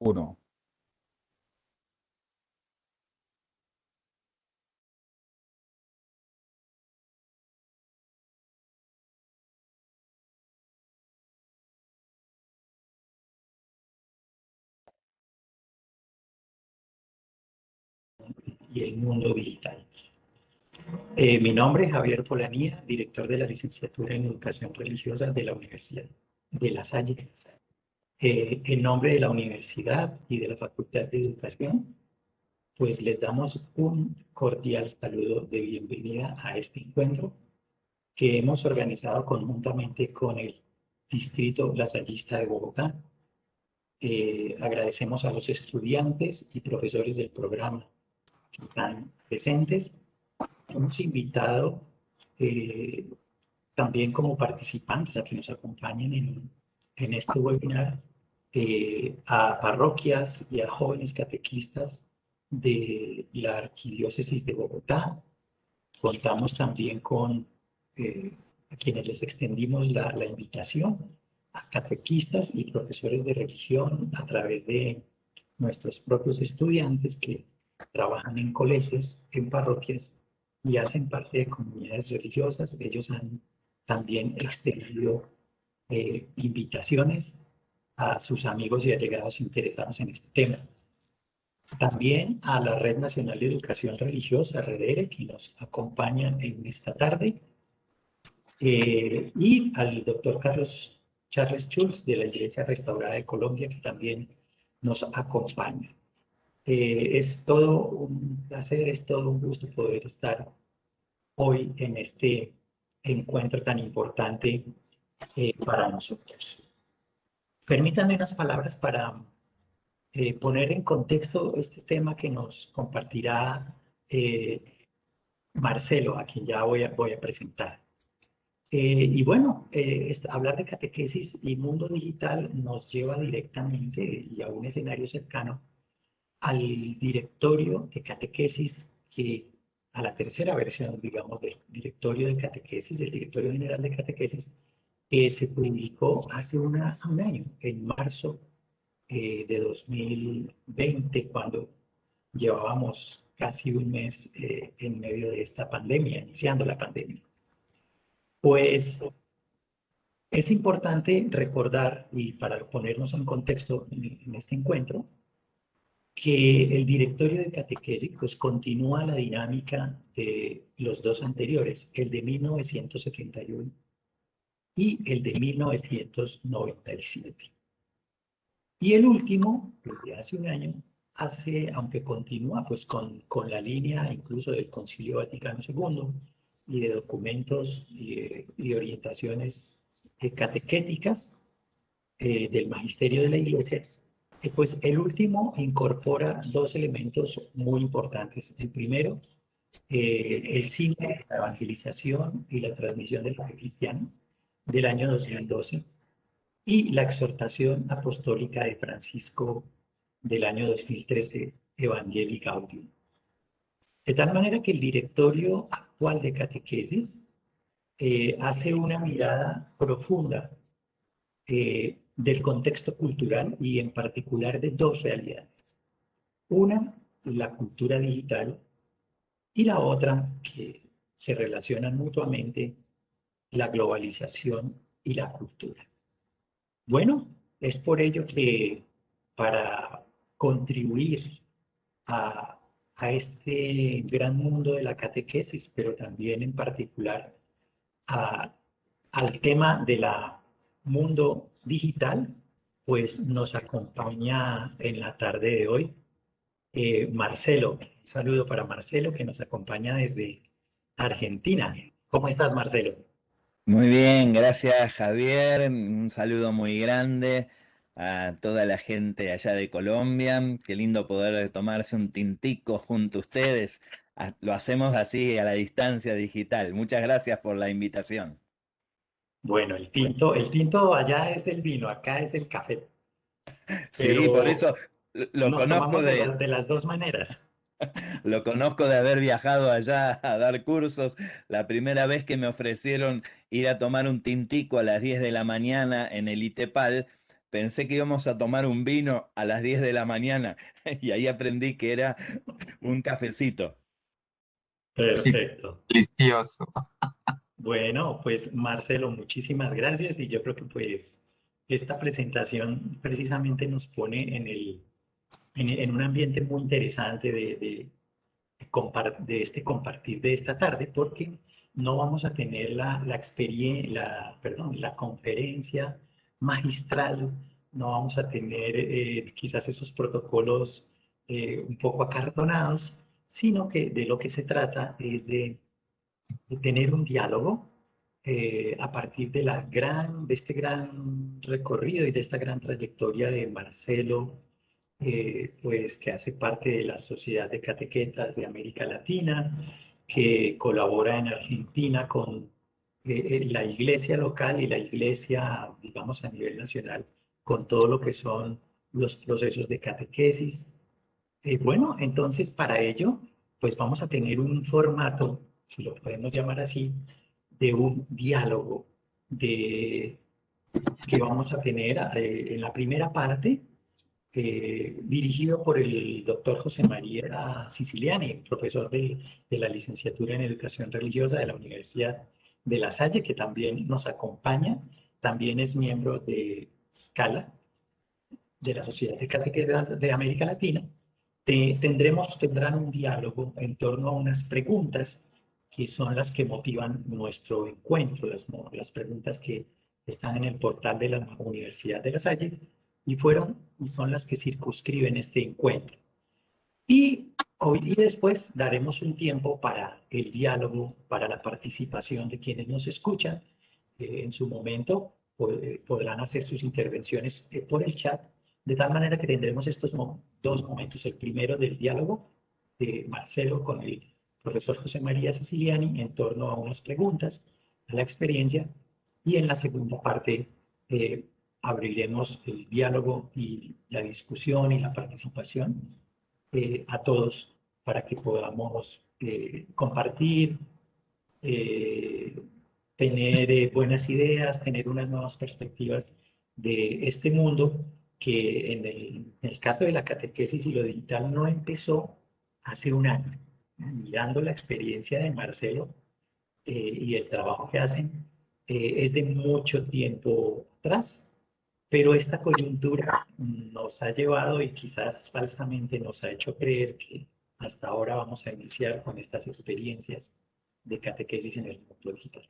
Uno. Y el mundo digital. Mi nombre es Javier Polanía, director de la licenciatura en Educación Religiosa de la Universidad de La Salle. En nombre de la universidad y de la Facultad de Educación, pues les damos un cordial saludo de bienvenida a este encuentro que hemos organizado conjuntamente con el Distrito Lasallista de Bogotá. Agradecemos a los estudiantes y profesores del programa que están presentes. Hemos invitado eh, también como participantes a que nos acompañen en este webinar a parroquias y a jóvenes catequistas de la Arquidiócesis de Bogotá. Contamos también con a quienes les extendimos la invitación a catequistas y profesores de religión a través de nuestros propios estudiantes que trabajan en colegios, en parroquias y hacen parte de comunidades religiosas. Ellos han también extendido invitaciones a sus amigos y allegados interesados en este tema. También a la Red Nacional de Educación Religiosa, REDERE, que nos acompañan en esta tarde, y al doctor Charles Schulz de la Iglesia Restaurada de Colombia, que también nos acompaña. Es todo un placer, es todo un gusto poder estar hoy en este encuentro tan importante para nosotros. Permítanme unas palabras para poner en contexto este tema que nos compartirá Marcelo, a quien ya voy a presentar. Y bueno, hablar de catequesis y mundo digital nos lleva directamente y a un escenario cercano al directorio de catequesis, que a la tercera versión, digamos, del directorio de catequesis, del directorio general de catequesis, que se publicó hace un año, en marzo de 2020, cuando llevábamos casi un mes en medio de esta pandemia, iniciando la pandemia. Pues es importante recordar, y para ponernos en contexto en este encuentro, que el directorio de catequesis pues, continúa la dinámica de los dos anteriores, el de 1971 y el de 1997. Y el último, el de hace un año, aunque continúa pues con la línea incluso del Concilio Vaticano II y de documentos y orientaciones catequéticas del magisterio de la Iglesia, pues el último incorpora dos elementos muy importantes. El primero, el signo de la evangelización y la transmisión de la fe cristiana del año 2012 y la exhortación apostólica de Francisco del año 2013, Evangelii Gaudium. De tal manera que el directorio actual de catequesis hace una mirada profunda del contexto cultural y en particular de dos realidades. Una, la cultura digital, y la otra, que se relacionan mutuamente, la globalización y la cultura. Bueno, es por ello que para contribuir a este gran mundo de la catequesis, pero también en particular al tema de la mundo digital, pues nos acompaña en la tarde de hoy Marcelo. Un saludo para Marcelo que nos acompaña desde Argentina. ¿Cómo estás, Marcelo? Muy bien, gracias Javier. Un saludo muy grande a toda la gente allá de Colombia. Qué lindo poder tomarse un tintico junto a ustedes. Lo hacemos así a la distancia digital. Muchas gracias por la invitación. Bueno, el tinto allá es el vino, acá es el café, Sí, por pero eso lo nos conozco tomamos de las dos maneras. Lo conozco de haber viajado allá a dar cursos. La primera vez que me ofrecieron ir a tomar un tintico a las 10 de la mañana en el ITEPAL, pensé que íbamos a tomar un vino a las 10 de la mañana y ahí aprendí que era un cafecito. Sí, Perfecto. delicioso. Bueno, pues Marcelo, muchísimas gracias y yo creo que pues esta presentación precisamente nos pone en un ambiente muy interesante de este compartir de esta tarde porque no vamos a tener la experiencia, perdón, la conferencia magistral, no vamos a tener quizás esos protocolos un poco acartonados, sino que de lo que se trata es de tener un diálogo a partir de este gran recorrido y de esta gran trayectoria de Marcelo, pues que hace parte de la Sociedad de Catequetas de América Latina, que colabora en Argentina con la iglesia local y la iglesia, digamos, a nivel nacional, con todo lo que son los procesos de catequesis. Bueno, entonces para ello, pues vamos a tener un formato, si lo podemos llamar así, de un diálogo de, que vamos a tener en la primera parte, dirigido por el doctor José María Siciliani, profesor de la licenciatura en Educación Religiosa de la Universidad de La Salle, que también nos acompaña, también es miembro de Scala, de la Sociedad de Catequetas de América Latina, tendrán un diálogo en torno a unas preguntas que son las que motivan nuestro encuentro, las preguntas que están en el portal de la Universidad de La Salle y son las que circunscriben este encuentro. Y después daremos un tiempo para el diálogo, para la participación de quienes nos escuchan. En su momento podrán hacer sus intervenciones por el chat, de tal manera que tendremos estos dos momentos. El primero del diálogo de Marcelo con el profesor José María Siciliani en torno a unas preguntas, a la experiencia, y en la segunda parte abriremos el diálogo y la discusión y la participación a todos para que podamos compartir, eh, tener buenas ideas, tener unas nuevas perspectivas de este mundo que en el caso de la catequesis y lo digital no empezó hace un año. Mirando la experiencia de Marcelo y el trabajo que hacen, es de mucho tiempo atrás, pero esta coyuntura nos ha llevado y quizás falsamente nos ha hecho creer que hasta ahora vamos a iniciar con estas experiencias de catequesis en el mundo digital.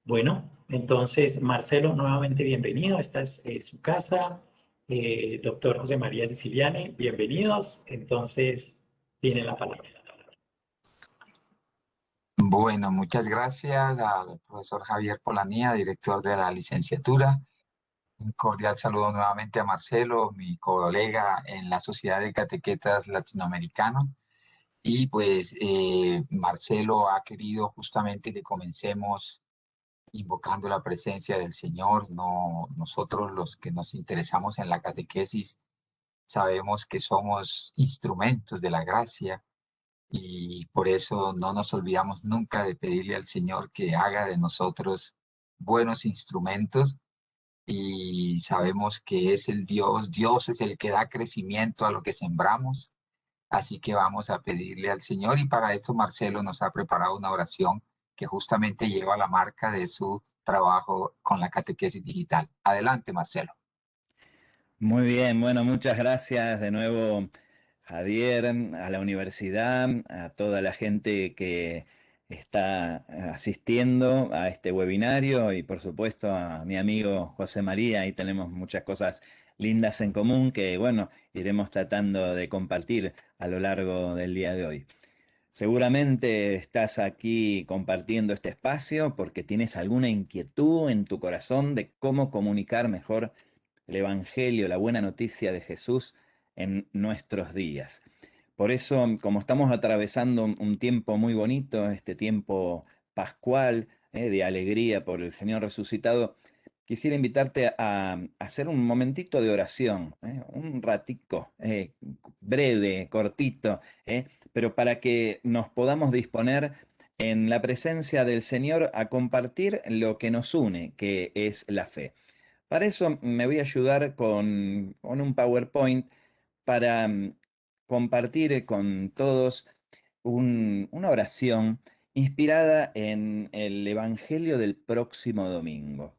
Bueno, entonces, Marcelo, nuevamente bienvenido. Esta es su casa. Doctor José María Siciliani, bienvenidos. Entonces, tiene la palabra. Bueno, muchas gracias al profesor Javier Polanía, director de la licenciatura. Un cordial saludo nuevamente a Marcelo, mi colega en la Sociedad de Catequetas Latinoamericano. Y pues Marcelo ha querido justamente que comencemos invocando la presencia del Señor. No, nosotros los que nos interesamos en la catequesis sabemos que somos instrumentos de la gracia y por eso no nos olvidamos nunca de pedirle al Señor que haga de nosotros buenos instrumentos y sabemos que es el Dios, Dios es el que da crecimiento a lo que sembramos, así que vamos a pedirle al Señor y para esto Marcelo nos ha preparado una oración que justamente lleva la marca de su trabajo con la catequesis digital. Adelante, Marcelo. Muy bien, bueno, muchas gracias de nuevo, Javier, a la universidad, a toda la gente que está asistiendo a este webinario y por supuesto a mi amigo José María. Ahí tenemos muchas cosas lindas en común que, bueno, iremos tratando de compartir a lo largo del día de hoy. Seguramente estás aquí compartiendo este espacio porque tienes alguna inquietud en tu corazón de cómo comunicar mejor el Evangelio, la buena noticia de Jesús en nuestros días. Por eso, como estamos atravesando un tiempo muy bonito, este tiempo pascual, de alegría por el Señor resucitado, quisiera invitarte a hacer un momentito de oración, un ratico, breve, cortito, pero para que nos podamos disponer en la presencia del Señor a compartir lo que nos une, que es la fe. Para eso me voy a ayudar con un PowerPoint para compartir con todos una oración inspirada en el Evangelio del próximo domingo.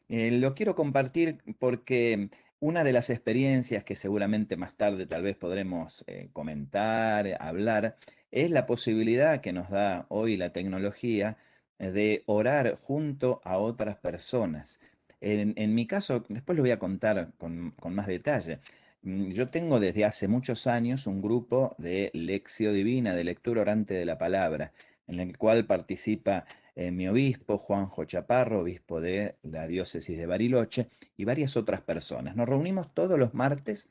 Lo quiero compartir porque una de las experiencias que seguramente más tarde tal vez podremos comentar, hablar, es la posibilidad que nos da hoy la tecnología de orar junto a otras personas. En mi caso, después lo voy a contar con más detalle. Yo tengo desde hace muchos años un grupo de Lección Divina, de lectura orante de la palabra, en el cual participa mi obispo, Juanjo Chaparro, obispo de la diócesis de Bariloche, y varias otras personas. Nos reunimos todos los martes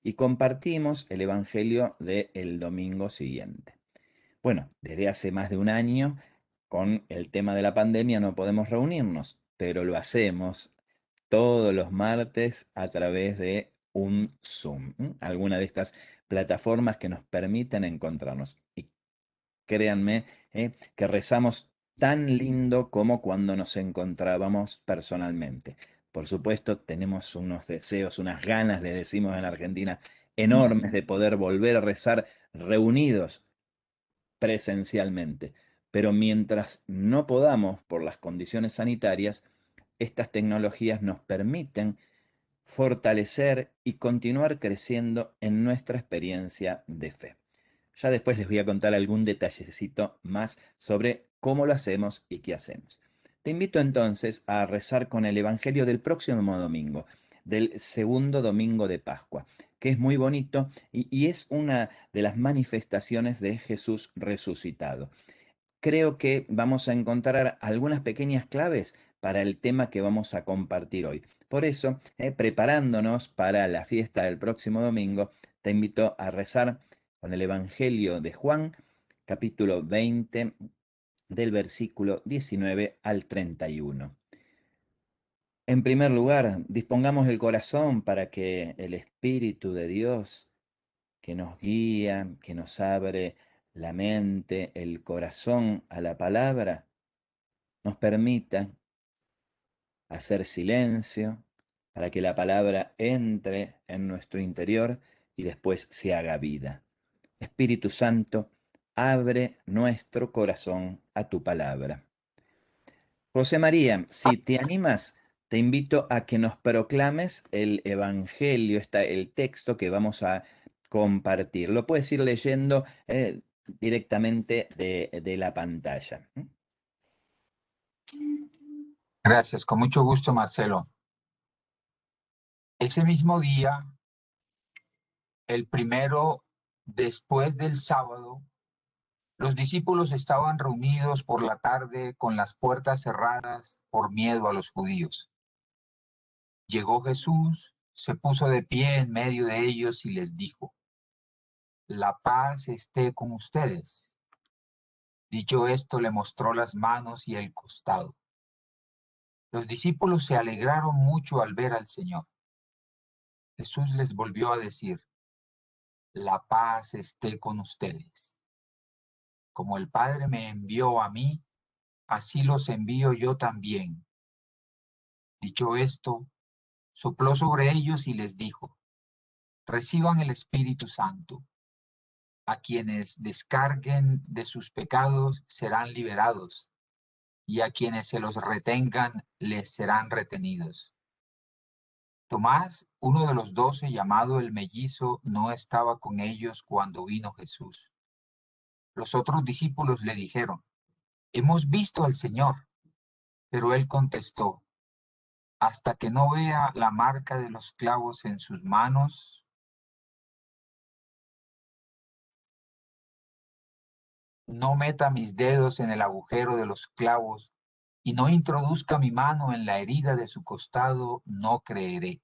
y compartimos el Evangelio del domingo siguiente. Bueno, desde hace más de un año, con el tema de la pandemia, no podemos reunirnos, pero lo hacemos todos los martes a través de un Zoom, alguna de estas plataformas que nos permiten encontrarnos. Y créanme, que rezamos tan lindo como cuando nos encontrábamos personalmente. Por supuesto, tenemos unos deseos, unas ganas, le decimos en Argentina, enormes de poder volver a rezar reunidos presencialmente. Pero mientras no podamos, por las condiciones sanitarias, estas tecnologías nos permiten fortalecer y continuar creciendo en nuestra experiencia de fe. Ya después les voy a contar algún detallecito más sobre cómo lo hacemos y qué hacemos. Te invito entonces a rezar con el Evangelio del próximo domingo, del segundo domingo de Pascua, que es muy bonito y es una de las manifestaciones de Jesús resucitado. Creo que vamos a encontrar algunas pequeñas claves para el tema que vamos a compartir hoy. Por eso, preparándonos para la fiesta del próximo domingo, te invito a rezar con el Evangelio de Juan, capítulo 20, del versículo 19 al 31. En primer lugar, dispongamos el corazón para que el Espíritu de Dios, que nos guía, que nos abre la mente, el corazón a la palabra, nos permita hacer silencio para que la palabra entre en nuestro interior y después se haga vida. Espíritu Santo, abre nuestro corazón a tu palabra. José María, si te animas, te invito a que nos proclames el Evangelio, el texto que vamos a compartir. Lo puedes ir leyendo directamente de la pantalla. Gracias, con mucho gusto, Marcelo. Ese mismo día, el primero después del sábado, los discípulos estaban reunidos por la tarde con las puertas cerradas por miedo a los judíos. Llegó Jesús, se puso de pie en medio de ellos y les dijo: La paz esté con ustedes. Dicho esto, le mostró las manos y el costado. Los discípulos se alegraron mucho al ver al Señor. Jesús les volvió a decir: La paz esté con ustedes. Como el Padre me envió a mí, así los envío yo también. Dicho esto, sopló sobre ellos y les dijo: Reciban el Espíritu Santo. A quienes descarguen de sus pecados serán liberados, y a quienes se los retengan les serán retenidos. Tomás, uno de los 12, llamado el mellizo, no estaba con ellos cuando vino Jesús. Los otros discípulos le dijeron: Hemos visto al Señor. Pero él contestó: Hasta que no vea la marca de los clavos en sus manos, no meta mis dedos en el agujero de los clavos y no introduzca mi mano en la herida de su costado, no creeré.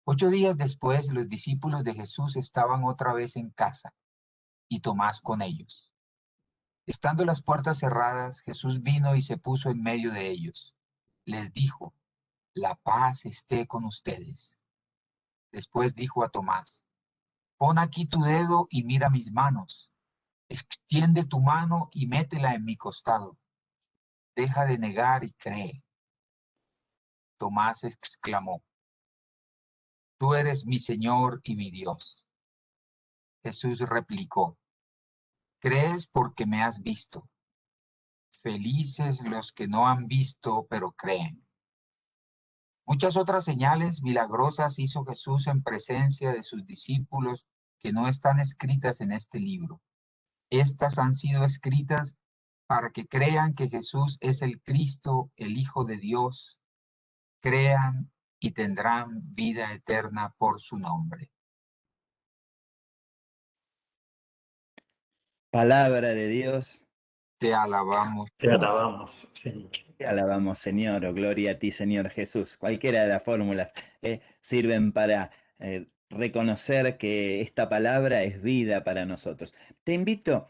8 días después, los discípulos de Jesús estaban otra vez en casa, y Tomás con ellos. Estando las puertas cerradas, Jesús vino y se puso en medio de ellos. Les dijo: La paz esté con ustedes. Después dijo a Tomás: Pon aquí tu dedo y mira mis manos. Extiende tu mano y métela en mi costado. Deja de negar y cree. Tomás exclamó: Tú eres mi Señor y mi Dios. Jesús replicó: Crees porque me has visto. Felices los que no han visto, pero creen. Muchas otras señales milagrosas hizo Jesús en presencia de sus discípulos que no están escritas en este libro. Estas han sido escritas para que crean que Jesús es el Cristo, el Hijo de Dios, crean y tendrán vida eterna por su nombre. Palabra de Dios. Te alabamos. Te alabamos, Señor. Te alabamos, Señor, o gloria a ti, Señor Jesús. Cualquiera de las fórmulas sirven para reconocer que esta palabra es vida para nosotros. Te invito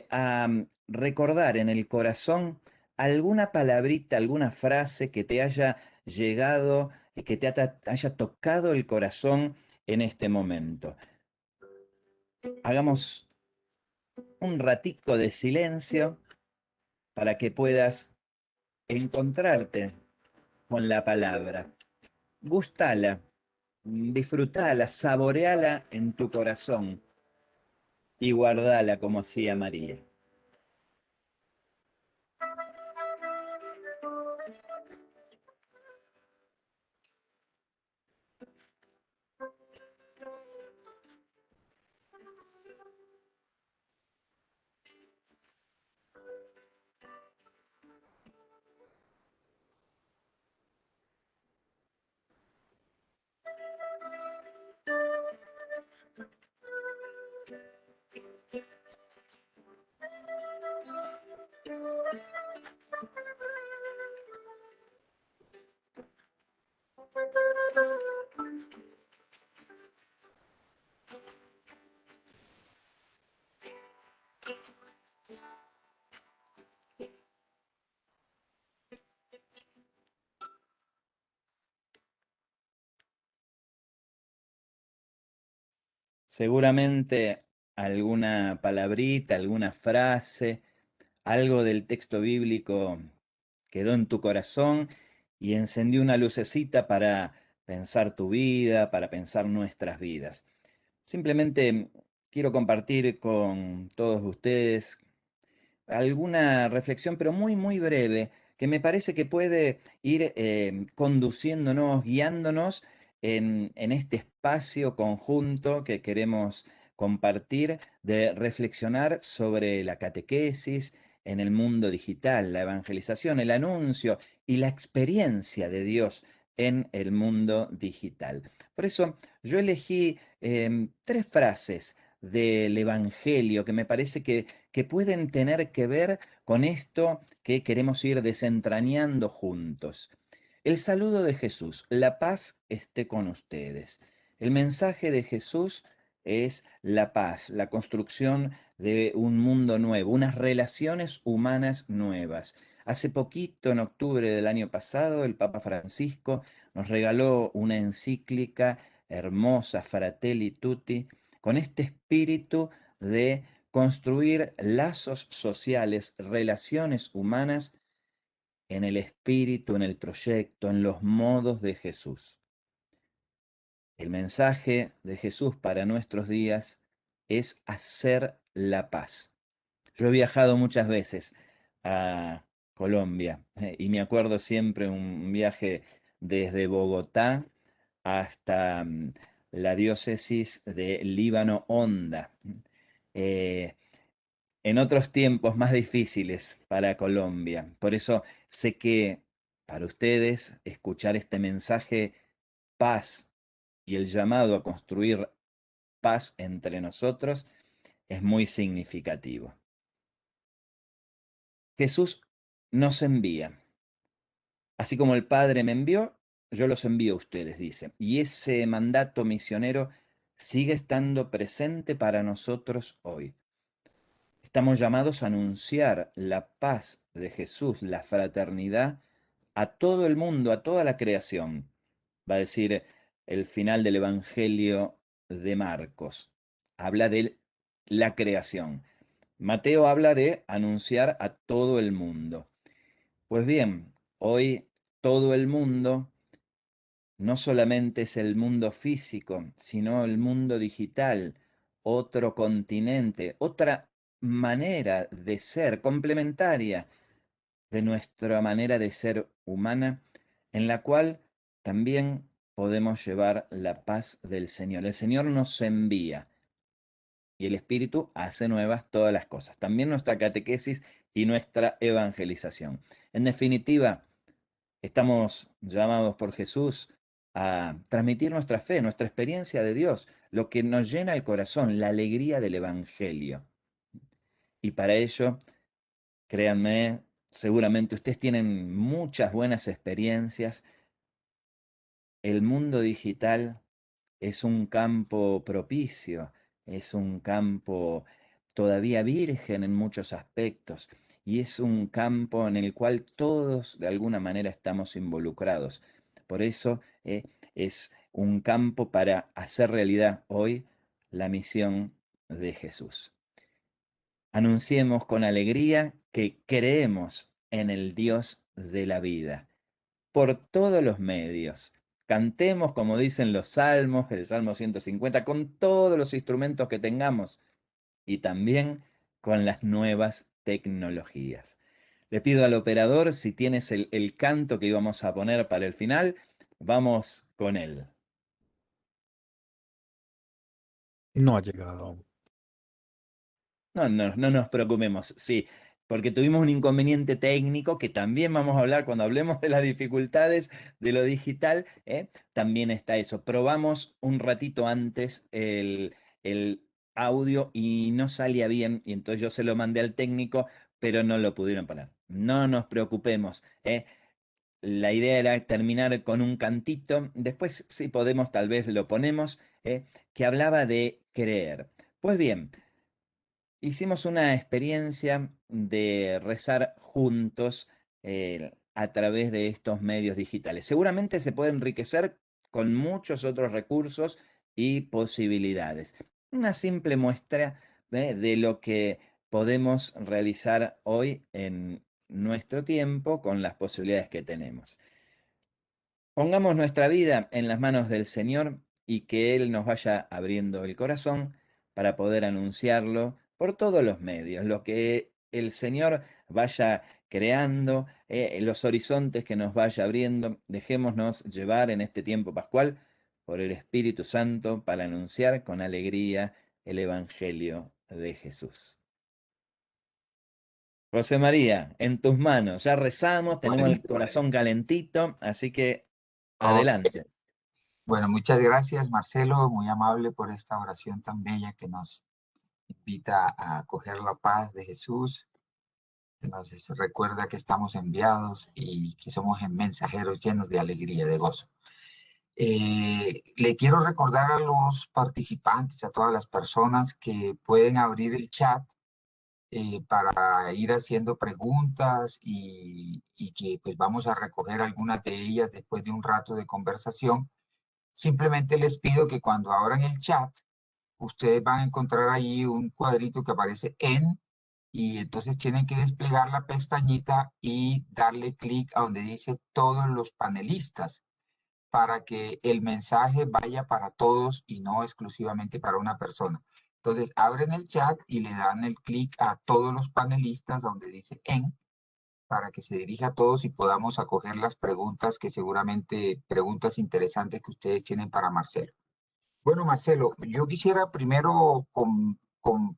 a recordar en el corazón alguna palabrita, alguna frase que te haya llegado, que te haya tocado el corazón en este momento. Hagamos un ratico de silencio para que puedas encontrarte con la palabra. Gústala, disfrutala, saboreala en tu corazón y guardala como hacía María. Seguramente alguna palabrita, alguna frase, algo del texto bíblico quedó en tu corazón y encendió una lucecita para pensar tu vida, para pensar nuestras vidas. Simplemente quiero compartir con todos ustedes alguna reflexión, pero muy, muy breve, que me parece que puede ir conduciéndonos, guiándonos en este espacio conjunto que queremos compartir, de reflexionar sobre la catequesis en el mundo digital, la evangelización, el anuncio y la experiencia de Dios en el mundo digital. Por eso yo elegí tres frases del Evangelio que me parece que pueden tener que ver con esto que queremos ir desentrañando juntos. El saludo de Jesús: la paz esté con ustedes. El mensaje de Jesús es la paz, la construcción de un mundo nuevo, unas relaciones humanas nuevas. Hace poquito, en octubre del año pasado, el Papa Francisco nos regaló una encíclica hermosa, Fratelli Tutti, con este espíritu de construir lazos sociales, relaciones humanas en el espíritu, en el proyecto, en los modos de Jesús. El mensaje de Jesús para nuestros días es hacer la paz. Yo he viajado muchas veces a Colombia y me acuerdo siempre un viaje desde Bogotá hasta la diócesis de Líbano Honda. Eh, en otros tiempos más difíciles para Colombia. Por eso sé que para ustedes escuchar este mensaje, paz, y el llamado a construir paz entre nosotros es muy significativo. Jesús nos envía. Así como el Padre me envió, yo los envío a ustedes, dice. Y ese mandato misionero sigue estando presente para nosotros hoy. Estamos llamados a anunciar la paz de Jesús, la fraternidad, a todo el mundo, a toda la creación. Va a decir el final del Evangelio de Marcos. Habla de la creación. Mateo habla de anunciar a todo el mundo. Pues bien, hoy todo el mundo no solamente es el mundo físico, sino el mundo digital, otro continente, otra manera de ser complementaria de nuestra manera de ser humana, en la cual también podemos llevar la paz del Señor. El Señor nos envía y el Espíritu hace nuevas todas las cosas. También nuestra catequesis y nuestra evangelización. En definitiva, estamos llamados por Jesús a transmitir nuestra fe, nuestra experiencia de Dios, lo que nos llena el corazón, la alegría del Evangelio. Y para ello, créanme, seguramente ustedes tienen muchas buenas experiencias. El mundo digital es un campo propicio, es un campo todavía virgen en muchos aspectos y es un campo en el cual todos de alguna manera estamos involucrados. Por eso es un campo para hacer realidad hoy la misión de Jesús. Anunciemos con alegría que creemos en el Dios de la vida por todos los medios. Cantemos, como dicen los salmos, el Salmo 150, con todos los instrumentos que tengamos y también con las nuevas tecnologías. Le pido al operador si tienes el canto que íbamos a poner para el final, vamos con él. No ha llegado. No nos preocupemos, sí, porque tuvimos un inconveniente técnico que también vamos a hablar cuando hablemos de las dificultades de lo digital, también está eso. Probamos un ratito antes el audio y no salía bien, y entonces yo se lo mandé al técnico, pero no lo pudieron poner. No nos preocupemos, La idea era terminar con un cantito, después si podemos tal vez lo ponemos, que hablaba de creer. Pues bien. Hicimos una experiencia de rezar juntos a través de estos medios digitales. Seguramente se puede enriquecer con muchos otros recursos y posibilidades. Una simple muestra de lo que podemos realizar hoy en nuestro tiempo con las posibilidades que tenemos. Pongamos nuestra vida en las manos del Señor y que Él nos vaya abriendo el corazón para poder anunciarlo por todos los medios, lo que el Señor vaya creando, los horizontes que nos vaya abriendo. Dejémonos llevar en este tiempo pascual por el Espíritu Santo para anunciar con alegría el Evangelio de Jesús. José María, en tus manos, ya rezamos, tenemos el corazón calentito, así que Ok. adelante. Bueno, muchas gracias, Marcelo, muy amable por esta oración tan bella que nos invita a acoger la paz de Jesús, que nos recuerda que estamos enviados y que somos mensajeros llenos de alegría, de gozo. Le quiero recordar a los participantes, a todas las personas que pueden abrir el chat para ir haciendo preguntas y que pues vamos a recoger algunas de ellas después de un rato de conversación. Simplemente les pido que cuando abran el chat, ustedes van a encontrar ahí un cuadrito que aparece en, y entonces tienen que desplegar la pestañita y darle clic a donde dice todos los panelistas para que el mensaje vaya para todos y no exclusivamente para una persona. Entonces abren el chat y le dan el clic a todos los panelistas donde dice en, para que se dirija a todos y podamos acoger las preguntas que seguramente, preguntas interesantes que ustedes tienen para Marcelo. Bueno, Marcelo, yo quisiera primero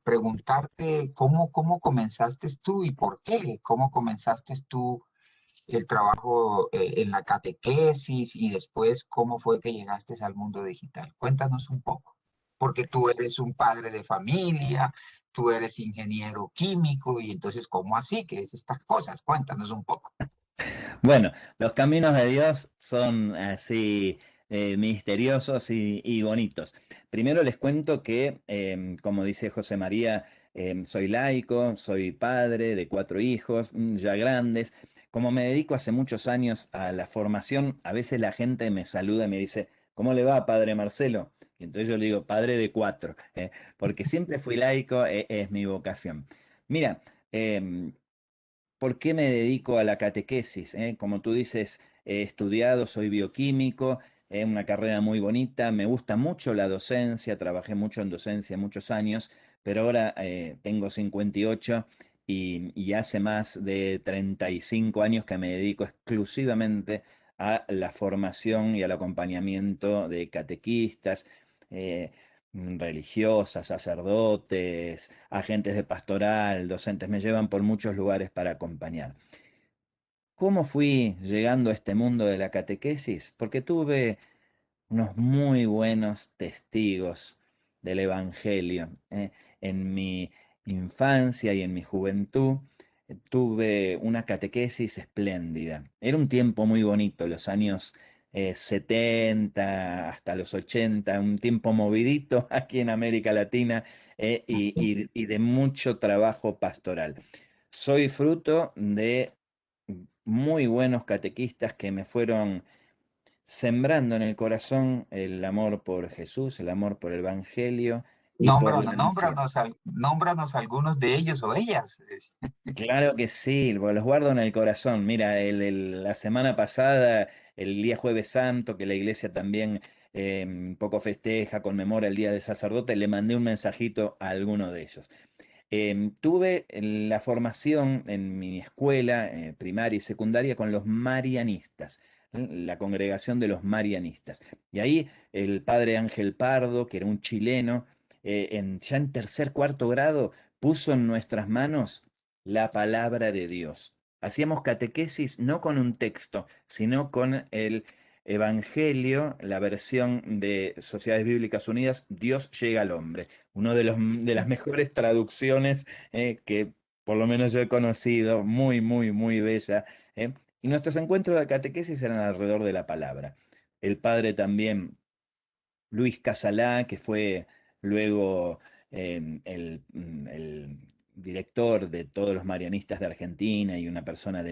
preguntarte cómo comenzaste tú y por qué, cómo comenzaste tú el trabajo en la catequesis y después cómo fue que llegaste al mundo digital. Cuéntanos un poco, porque tú eres un padre de familia, tú eres ingeniero químico y entonces, ¿cómo así? ¿Qué es estas cosas? Cuéntanos un poco. Bueno, los caminos de Dios son así misteriosos y bonitos. Primero les cuento que, como dice José María, soy laico, soy padre de 4 hijos, ya grandes. Como me dedico hace muchos años a la formación, a veces la gente me saluda y me dice, ¿cómo le va, padre Marcelo? Y entonces yo le digo, padre de 4, porque siempre fui laico, es mi vocación. Mira, ¿por qué me dedico a la catequesis? Como tú dices, he estudiado, soy bioquímico, Es una carrera muy bonita, me gusta mucho la docencia, trabajé mucho en docencia muchos años, pero ahora tengo 58 y hace más de 35 años que me dedico exclusivamente a la formación y al acompañamiento de catequistas, religiosas, sacerdotes, agentes de pastoral, docentes. Me llevan por muchos lugares para acompañar. ¿Cómo fui llegando a este mundo de la catequesis? Porque tuve unos muy buenos testigos del Evangelio. En mi infancia y en mi juventud tuve una catequesis espléndida. Era un tiempo muy bonito, los años 70 hasta los 80, un tiempo movidito aquí en América Latina, y de mucho trabajo pastoral. Soy fruto de muy buenos catequistas que me fueron sembrando en el corazón el amor por Jesús, el amor por el Evangelio y por la misión. Nómbranos algunos de ellos o ellas. Claro que sí, los guardo en el corazón. Mira, la semana pasada, el día Jueves Santo, que la iglesia también un poco festeja, conmemora el Día del Sacerdote, le mandé un mensajito a alguno de ellos. Tuve la formación en mi escuela primaria y secundaria con los marianistas, la congregación de los marianistas. Y ahí el padre Ángel Pardo, que era un chileno, ya en tercer, cuarto grado, puso en nuestras manos la palabra de Dios. Hacíamos catequesis no con un texto, sino con el Evangelio, la versión de Sociedades Bíblicas Unidas, Dios llega al hombre, uno de las mejores traducciones que por lo menos yo he conocido, muy, muy, muy bella. Y nuestros encuentros de catequesis eran alrededor de la palabra. El padre también, Luis Casalá, que fue luego el director de todos los marianistas de Argentina y una persona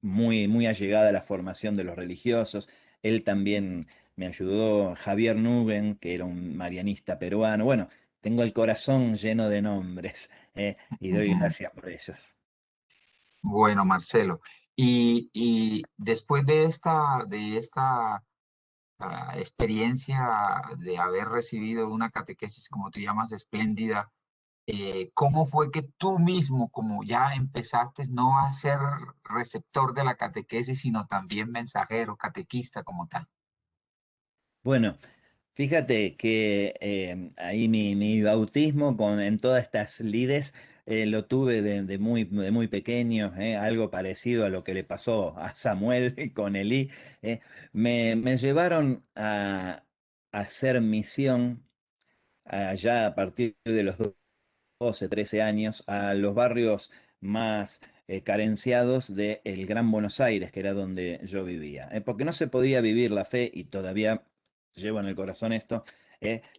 muy, muy allegada a la formación de los religiosos. Él también me ayudó, Javier Nuben, que era un marianista peruano. Bueno, tengo el corazón lleno de nombres, y doy gracias por ellos. Bueno, Marcelo, y después de esta experiencia de haber recibido una catequesis, como tú llamas, espléndida, ¿cómo fue que tú mismo, como ya empezaste no a ser receptor de la catequesis, sino también mensajero, catequista como tal? Bueno, fíjate que ahí mi bautismo en todas estas lides lo tuve de muy pequeño, algo parecido a lo que le pasó a Samuel con Elí. eh. Me llevaron a hacer misión allá a partir de los 12, 13 años a los barrios más carenciados del Gran Buenos Aires, que era donde yo vivía. Porque no se podía vivir la fe, y todavía llevo en el corazón esto,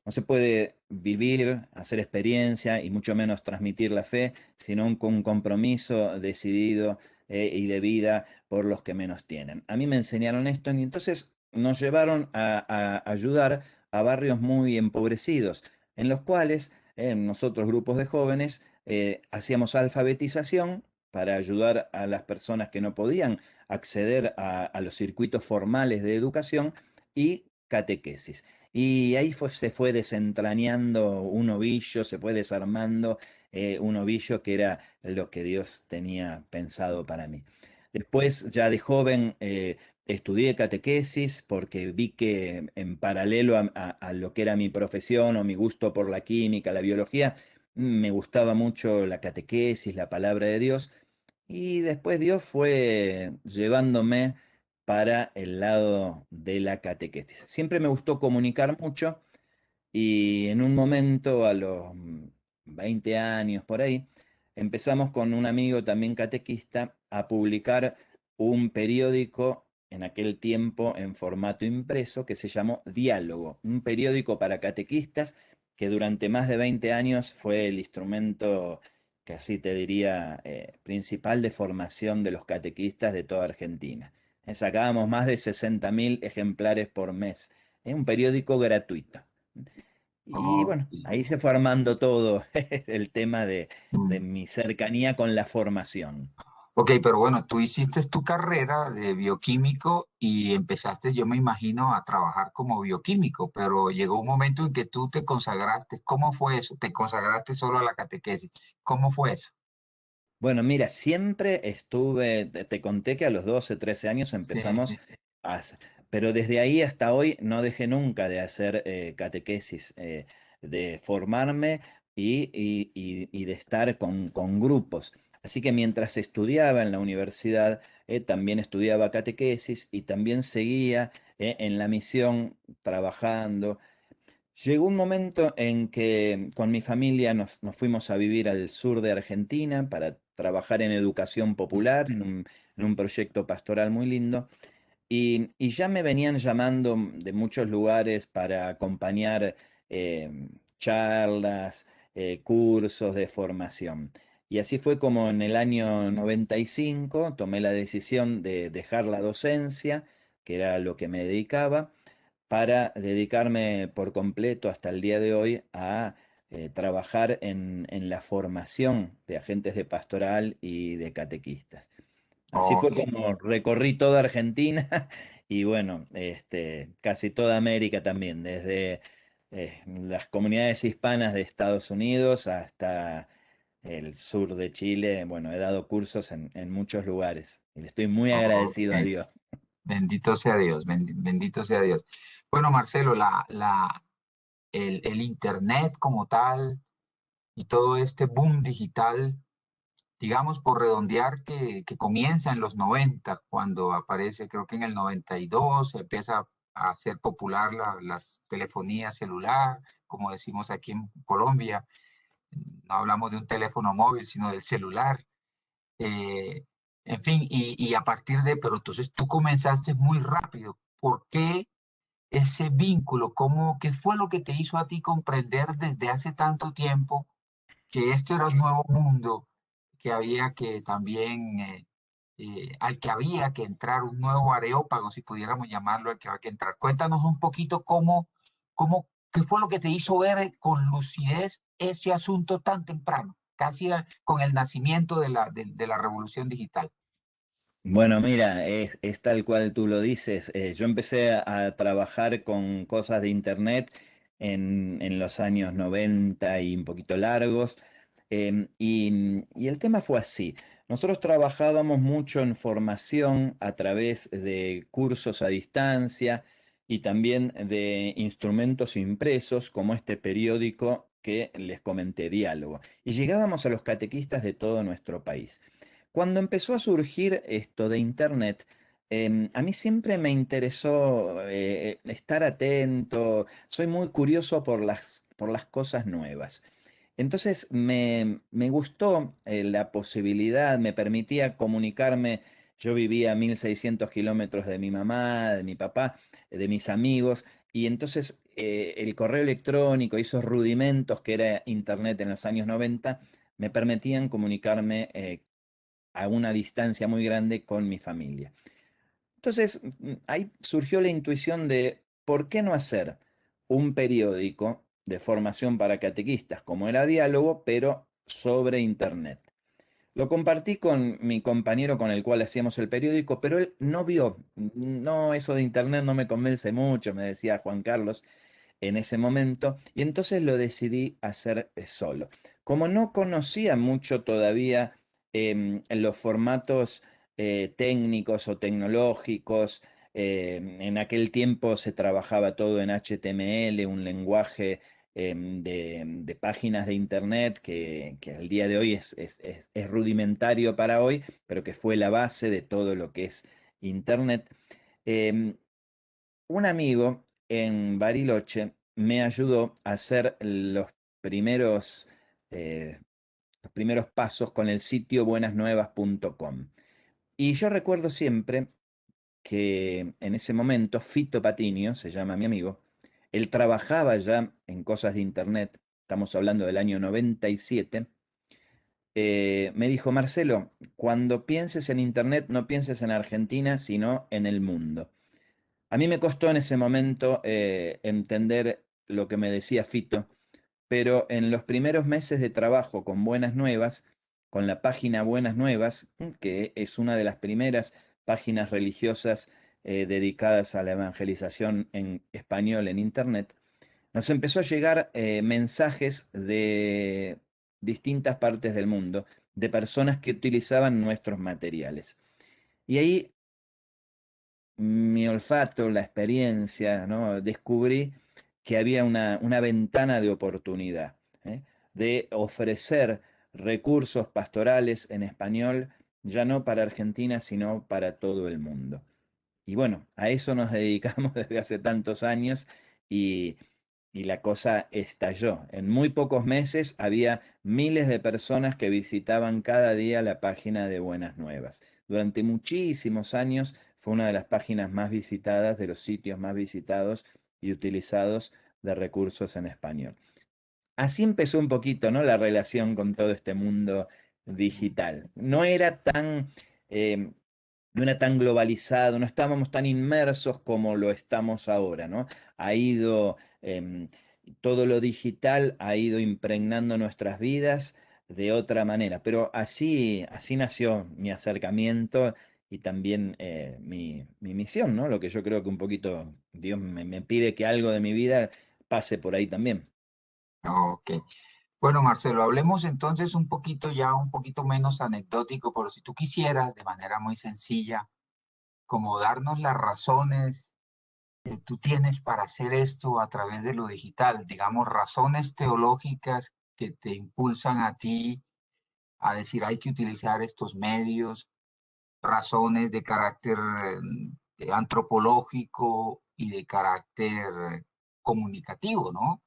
no se puede vivir, hacer experiencia y mucho menos transmitir la fe, sino con un compromiso decidido y de vida por los que menos tienen. A mí me enseñaron esto y entonces nos llevaron a ayudar a barrios muy empobrecidos, en los cuales nosotros, grupos de jóvenes, hacíamos alfabetización para ayudar a las personas que no podían acceder a los circuitos formales de educación, y catequesis. Y ahí se fue desentrañando un ovillo, se fue desarmando un ovillo que era lo que Dios tenía pensado para mí. Después, ya de joven, estudié catequesis porque vi que en paralelo a lo que era mi profesión o mi gusto por la química, la biología, me gustaba mucho la catequesis, la palabra de Dios. Y después Dios fue llevándome para el lado de la catequesis. Siempre me gustó comunicar mucho y en un momento, a los 20 años por ahí, empezamos con un amigo también catequista a publicar un periódico en aquel tiempo en formato impreso que se llamó Diálogo, un periódico para catequistas que durante más de 20 años fue el instrumento, que así te diría, principal de formación de los catequistas de toda Argentina. Sacábamos más de 60.000 ejemplares por mes. Es un periódico gratuito. Y Oh, bueno, sí. ahí se fue armando todo el tema de Mm. mi cercanía con la formación. Ok, pero bueno, tú hiciste tu carrera de bioquímico y empezaste, yo me imagino, a trabajar como bioquímico, pero llegó un momento en que tú te consagraste. ¿Cómo fue eso? ¿Te consagraste solo a la catequesis? ¿Cómo fue eso? Bueno, mira, siempre estuve, te conté que a los 12, 13 años Sí, empezamos sí. a hacer, pero desde ahí hasta hoy no dejé nunca de hacer catequesis, de formarme y de estar con grupos. Así que mientras estudiaba en la universidad, también estudiaba catequesis y también seguía en la misión trabajando. Llegó un momento en que con mi familia nos fuimos a vivir al sur de Argentina para trabajar en educación popular, en un proyecto pastoral muy lindo, y ya me venían llamando de muchos lugares para acompañar charlas, cursos de formación. Y así fue como en el año 95 tomé la decisión de dejar la docencia, que era a lo que me dedicaba, para dedicarme por completo hasta el día de hoy a trabajar en la formación de agentes de pastoral y de catequistas. Así fue Ok. como recorrí toda Argentina y bueno, casi toda América también, desde las comunidades hispanas de Estados Unidos hasta el sur de Chile. Bueno, he dado cursos en muchos lugares y le estoy muy Ok. agradecido a Dios. Bendito sea Dios, bendito sea Dios. Bueno, Marcelo, el Internet como tal y todo este boom digital, digamos por redondear, que comienza en los 90 cuando aparece, creo que en el 92 se empieza a hacer popular las telefonías celular, como decimos aquí en Colombia. No hablamos de un teléfono móvil, sino del celular. Eh, en fin, y a partir de, pero entonces tú comenzaste muy rápido. ¿Por qué ese vínculo? ¿Qué fue lo que te hizo a ti comprender desde hace tanto tiempo que este era un nuevo mundo, que había que también, al que había que entrar, un nuevo areópago, si pudiéramos llamarlo, al que había que entrar? Cuéntanos un poquito qué fue lo que te hizo ver con lucidez ese asunto tan temprano, casi con el nacimiento de la revolución digital. Bueno, mira, es tal cual tú lo dices. Yo empecé a trabajar con cosas de internet en los años 90 y un poquito largos. Y el tema fue así. Nosotros trabajábamos mucho en formación a través de cursos a distancia y también de instrumentos impresos como este periódico que les comenté, Diálogo. Y llegábamos a los catequistas de todo nuestro país. Cuando empezó a surgir esto de Internet, a mí siempre me interesó estar atento, soy muy curioso por las cosas nuevas. Entonces me gustó la posibilidad, me permitía comunicarme. Yo vivía a 1600 kilómetros de mi mamá, de mi papá, de mis amigos, y entonces el correo electrónico y esos rudimentos que era Internet en los años 90 me permitían comunicarme a una distancia muy grande con mi familia. Entonces, ahí surgió la intuición de por qué no hacer un periódico de formación para catequistas, como era Diálogo, pero sobre Internet. Lo compartí con mi compañero con el cual hacíamos el periódico, pero él no vio, no, eso de Internet no me convence mucho, me decía Juan Carlos en ese momento, y entonces lo decidí hacer solo. Como no conocía mucho todavía los formatos técnicos o tecnológicos, en aquel tiempo se trabajaba todo en HTML, un lenguaje de páginas de Internet que al día de hoy es rudimentario para hoy, pero que fue la base de todo lo que es Internet. Em, un amigo en Bariloche me ayudó a hacer eh, los primeros pasos con el sitio buenasnuevas.com. Y yo recuerdo siempre que en ese momento Fito Patiño, se llama mi amigo, él trabajaba ya en cosas de internet, estamos hablando del año 97. Me dijo: Marcelo, cuando pienses en internet no pienses en Argentina, sino en el mundo. A mí me costó en ese momento entender lo que me decía Fito, pero en los primeros meses de trabajo con Buenas Nuevas con la página Buenas Nuevas, que es una de las primeras páginas religiosas dedicadas a la evangelización en español en Internet, nos empezó a llegar mensajes de distintas partes del mundo, de personas que utilizaban nuestros materiales. Y ahí mi olfato, la experiencia, ¿no? Descubrí que había una ventana de oportunidad, ¿eh? De ofrecer recursos pastorales en español, ya no para Argentina, sino para todo el mundo. Y bueno, a eso nos dedicamos desde hace tantos años y, y la cosa estalló. En muy pocos meses había miles de personas que visitaban cada día la página de Buenas Nuevas. Durante muchísimos años fue una de las páginas más visitadas, de los sitios más visitados y utilizados de recursos en español. Así empezó un poquito, ¿no? La relación con todo este mundo digital. Eh, no era tan globalizado, no estábamos tan inmersos como lo estamos ahora, ¿no? Ha ido, todo lo digital ha ido impregnando nuestras vidas de otra manera, pero así nació mi acercamiento y también mi misión, ¿no? Lo que yo creo que un poquito Dios me pide que algo de mi vida pase por ahí también. Ok. Bueno, Marcelo, hablemos entonces un poquito ya, un poquito menos anecdótico, pero si tú quisieras, de manera muy sencilla, como darnos las razones que tú tienes para hacer esto a través de lo digital, digamos, razones teológicas que te impulsan a ti a decir hay que utilizar estos medios, razones de carácter antropológico y de carácter comunicativo, ¿no?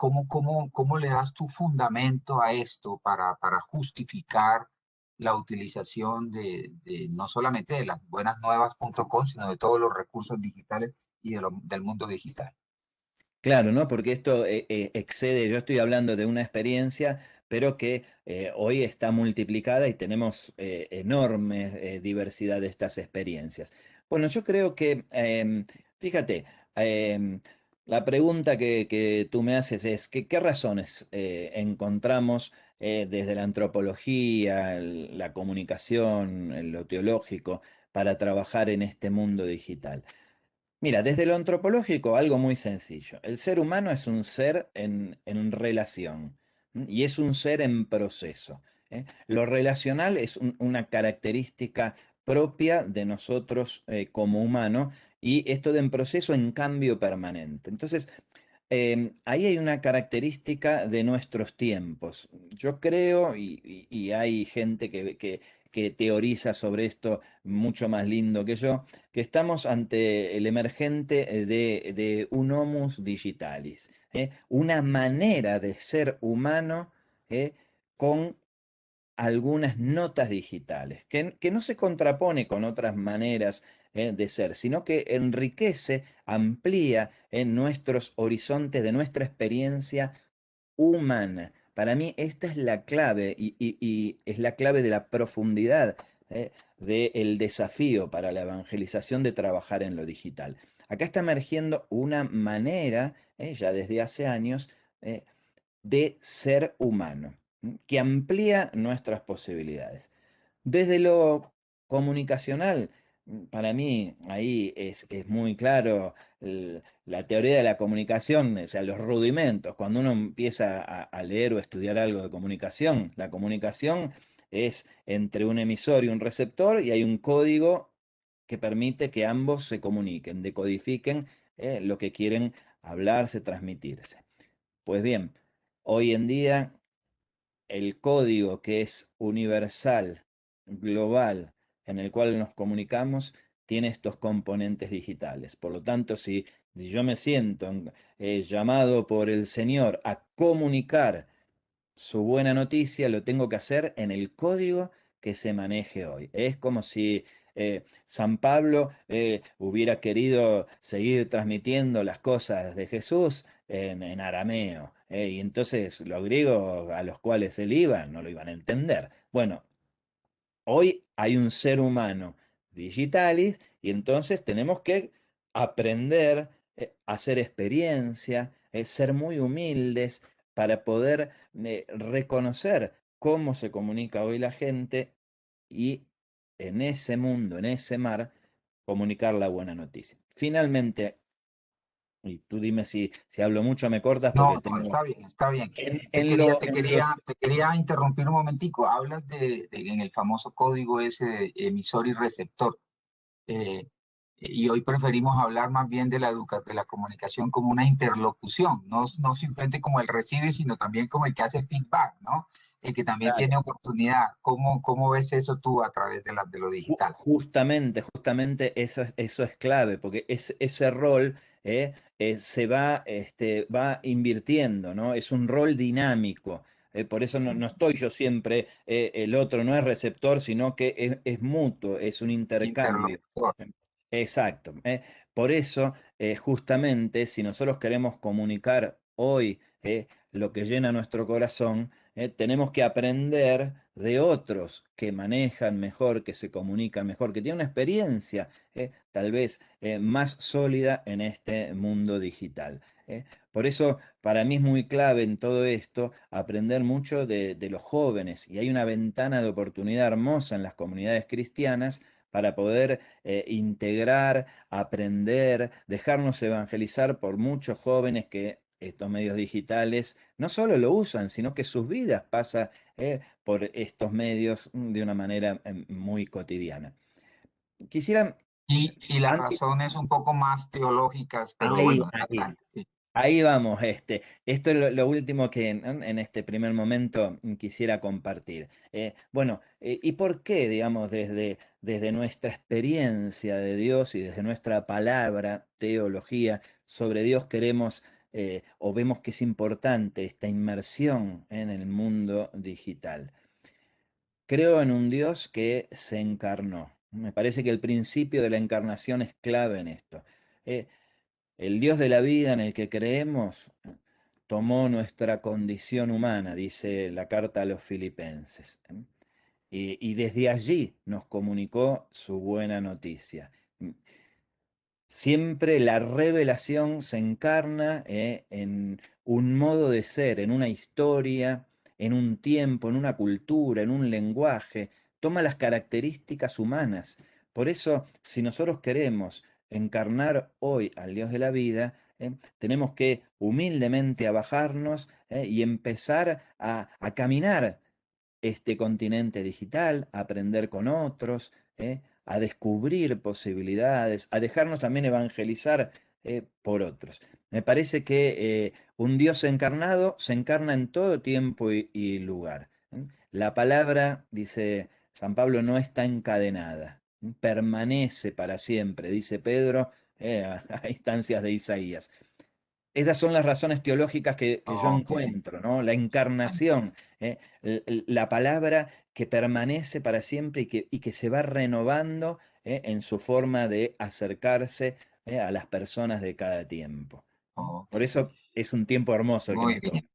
¿Cómo le das tu fundamento a esto para justificar la utilización de no solamente de las buenasnuevas.com, sino de todos los recursos digitales y del mundo digital? Claro, ¿no? Porque esto excede, yo estoy hablando de una experiencia, pero que hoy está multiplicada y tenemos enorme diversidad de estas experiencias. Bueno, yo creo que, fíjate, em, la pregunta que tú me haces es, ¿qué razones encontramos desde la antropología, la comunicación, lo teológico, para trabajar en este mundo digital? Mira, desde lo antropológico, algo muy sencillo. El ser humano es un ser en relación, y es un ser en proceso. Lo relacional es una característica propia de nosotros como humano y esto de en proceso en cambio permanente. Entonces, ahí hay una característica de nuestros tiempos. Yo creo, y hay gente que teoriza sobre esto mucho más lindo que yo, que estamos ante el emergente de un homus digitalis, una manera de ser humano con algunas notas digitales, que no se contrapone con otras maneras de ser, sino que enriquece, amplía nuestros horizontes de nuestra experiencia humana. Para mí esta es la clave y es la clave de la profundidad del desafío para la evangelización de trabajar en lo digital. Acá está emergiendo una manera, ya desde hace años, de ser humano, que amplía nuestras posibilidades. Desde lo comunicacional, para mí ahí es muy claro la teoría de la comunicación, o sea, los rudimentos. Cuando uno empieza a leer o estudiar algo de comunicación, la comunicación es entre un emisor y un receptor y hay un código que permite que ambos se comuniquen, decodifiquen lo que quieren hablarse, transmitirse. Pues bien, hoy en día el código que es universal, global, en el cual nos comunicamos, tiene estos componentes digitales. Por lo tanto, si yo me siento llamado por el Señor a comunicar su buena noticia, lo tengo que hacer en el código que se maneje hoy. Es como si San Pablo hubiera querido seguir transmitiendo las cosas de Jesús en arameo. Y entonces los griegos a los cuales él iba no lo iban a entender. Bueno, hoy hay un ser humano digitalis y entonces tenemos que aprender a hacer experiencia, ser muy humildes para poder reconocer cómo se comunica hoy la gente y en ese mundo, en ese mar, comunicar la buena noticia. Finalmente, y tú dime si hablo mucho, me cortas porque No, no, tengo... está bien, está bien. En, en lo, en lo Te quería interrumpir un momentico. Hablas en el famoso código ese de emisor y receptor. eh, y hoy preferimos hablar más bien de de la comunicación como una interlocución, no simplemente como el recibe, sino también como el que hace feedback, ¿no? El que también tiene oportunidad. ¿Cómo ves eso tú a través de lo digital? Justamente eso es clave, porque ese rol se va, va invirtiendo, ¿no? Es un rol dinámico. Por eso no estoy yo siempre, el otro no es receptor, sino que es mutuo, es un intercambio. Interlocutor. Exacto. Por eso, justamente, si nosotros queremos comunicar hoy lo que llena nuestro corazón, tenemos que aprender de otros que manejan mejor, que se comunican mejor, que tienen una experiencia tal vez más sólida en este mundo digital. Por eso, para mí es muy clave en todo esto aprender mucho de los jóvenes y hay una ventana de oportunidad hermosa en las comunidades cristianas para poder integrar, aprender, dejarnos evangelizar por muchos jóvenes que estos medios digitales no solo lo usan, sino que sus vidas pasan por estos medios de una manera muy cotidiana. Quisiera, Y las antes, razones un poco más teológicas, pero ahí, bueno, ahí, adelante, sí. ahí vamos, esto es lo último que en este primer momento quisiera compartir. Bueno, ¿y por qué, digamos, desde nuestra experiencia de Dios y desde nuestra palabra, teología sobre Dios queremos o vemos que es importante esta inmersión en el mundo digital? Creo en un Dios que se encarnó. Me parece que el principio de la encarnación es clave en esto. Eh, el Dios de la vida en el que creemos tomó nuestra condición humana, dice la carta a los filipenses, y desde allí nos comunicó su buena noticia. Siempre la revelación se encarna en un modo de ser, en una historia, en un tiempo, en una cultura, en un lenguaje, toma las características humanas. Por eso, si nosotros queremos encarnar hoy al Dios de la vida, tenemos que humildemente abajarnos y empezar a caminar este continente digital, a aprender con otros, a descubrir posibilidades, a dejarnos también evangelizar por otros. Me parece que un Dios encarnado se encarna en todo tiempo y lugar. La palabra, dice San Pablo, no está encadenada, permanece para siempre, dice Pedro, a instancias de Isaías. Esas son las razones teológicas que yo Ok, encuentro, ¿no? La bueno, encarnación, la palabra que permanece para siempre y que se va renovando en su forma de acercarse a las personas de cada tiempo. ok, Por eso es un tiempo hermoso el que muy nos toca. bien.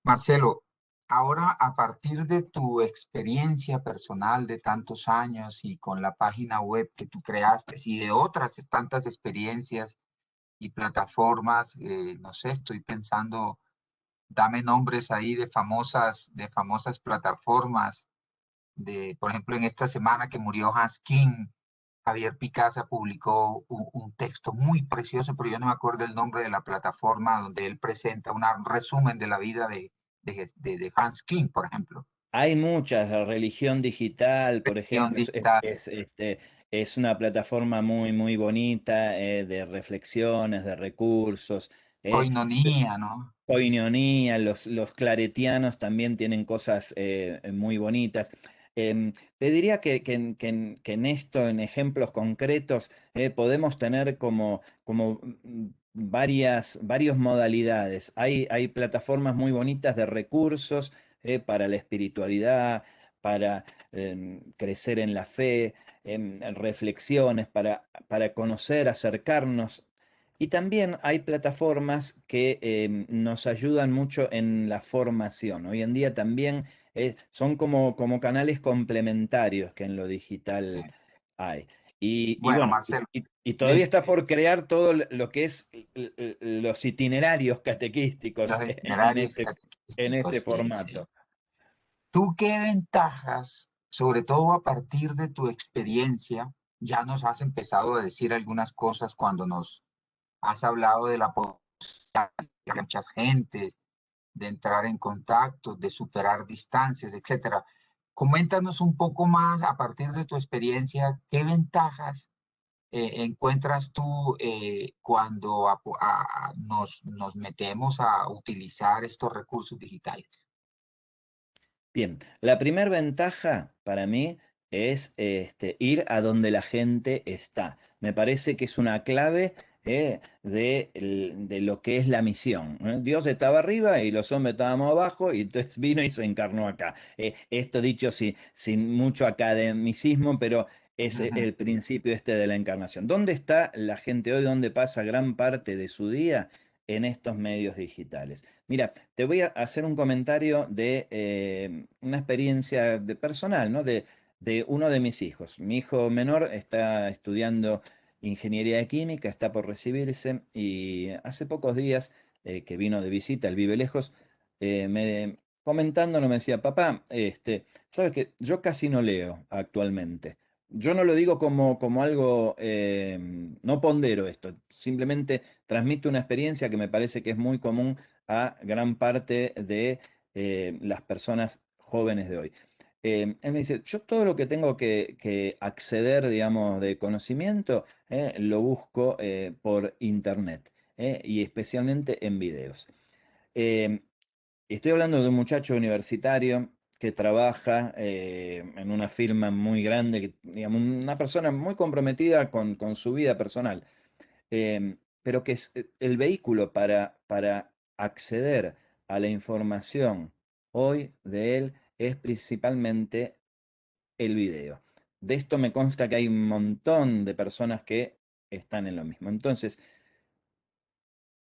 Marcelo, ahora a partir de tu experiencia personal de tantos años y con la página web que tú creaste y de otras tantas experiencias y plataformas, no sé, estoy pensando, dame nombres ahí de famosas plataformas, por ejemplo, en esta semana que murió Hans King, Javier Picasa publicó un texto muy precioso, pero yo no me acuerdo el nombre de la plataforma donde él presenta un resumen de la vida de Hans King, por ejemplo. Hay muchas, la religión digital, por Guión ejemplo, digital, es una plataforma muy, muy bonita de reflexiones, de recursos. eh, Koinonia, ¿no? Koinonia, los claretianos también tienen cosas muy bonitas. Te diría que en esto, en ejemplos concretos, podemos tener como varios modalidades. Hay plataformas muy bonitas de recursos para la espiritualidad, para crecer en la fe, reflexiones, para conocer, acercarnos y también hay plataformas que nos ayudan mucho en la formación. Hoy en día también son como canales complementarios que en lo digital hay. Y Bueno, bueno, Marcelo, y todavía listo. está por crear todo lo que es los itinerarios catequísticos Los en itinerarios este catequísticos, sí, sí. formato. ¿Tú qué ventajas, sobre todo a partir de tu experiencia, ya nos has empezado a decir algunas cosas cuando nos has hablado de la posibilidad de muchas gentes, de entrar en contacto, de superar distancias, etcétera? Coméntanos un poco más a partir de tu experiencia, qué ventajas encuentras tú cuando nos metemos a utilizar estos recursos digitales. Bien, la primera ventaja para mí es ir a donde la gente está. Me parece que es una clave de lo que es la misión. Dios estaba arriba y los hombres estábamos abajo y entonces vino y se encarnó acá. Esto dicho sin mucho academicismo, pero es Ujú. el principio este de la encarnación. ¿Dónde está la gente hoy? ¿Dónde pasa gran parte de su día? En estos medios digitales. Mira, te voy a hacer un comentario de una experiencia de personal, ¿no? De uno de mis hijos. Mi hijo menor está estudiando ingeniería química, está por recibirse y hace pocos días que vino de visita, él vive lejos, comentándolo me decía, papá, sabes que yo casi no leo actualmente. Yo no lo digo como algo, no pondero esto, simplemente transmite una experiencia que me parece que es muy común a gran parte de las personas jóvenes de hoy. Él me dice, yo todo lo que tengo que acceder, digamos, de conocimiento, lo busco por internet y especialmente en videos. Eh, Estoy hablando de un muchacho universitario que trabaja en una firma muy grande, digamos, una persona muy comprometida con su vida personal, pero que es el vehículo para acceder a la información hoy de él es principalmente el video. De esto me consta que hay un montón de personas que están en lo mismo. Entonces,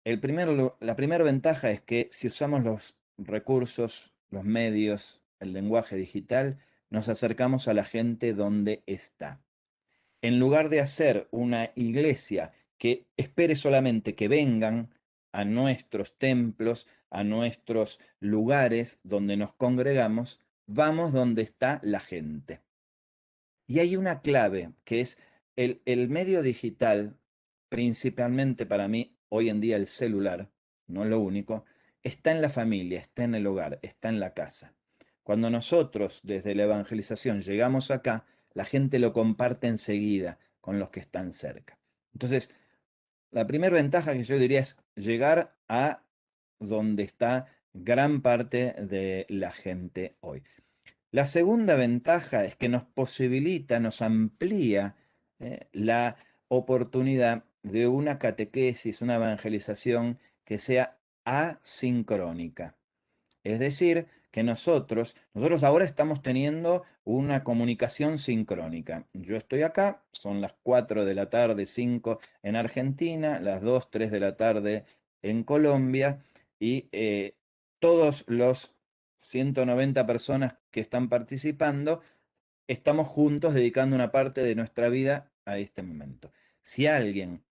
la primera ventaja es que si usamos los recursos, los medios, el lenguaje digital, nos acercamos a la gente donde está. En lugar de hacer una iglesia que espere solamente que vengan a nuestros templos, a nuestros lugares donde nos congregamos, vamos donde está la gente. Y hay una clave que es el medio digital, principalmente para mí, hoy en día el celular, no lo único, está en la familia, está en el hogar, está en la casa. Cuando nosotros desde la evangelización llegamos acá, la gente lo comparte enseguida con los que están cerca. Entonces, la primera ventaja que yo diría es llegar a donde está gran parte de la gente hoy. La segunda ventaja es que nos posibilita, nos amplía la oportunidad de una catequesis, una evangelización que sea asincrónica. Es decir, que nosotros ahora estamos teniendo una comunicación sincrónica. Yo estoy acá, son las 4 de la tarde, 5 en Argentina, las 2, 3 de la tarde en Colombia, y todos los 190 personas que están participando, estamos juntos dedicando una parte de nuestra vida a este momento. Si alguien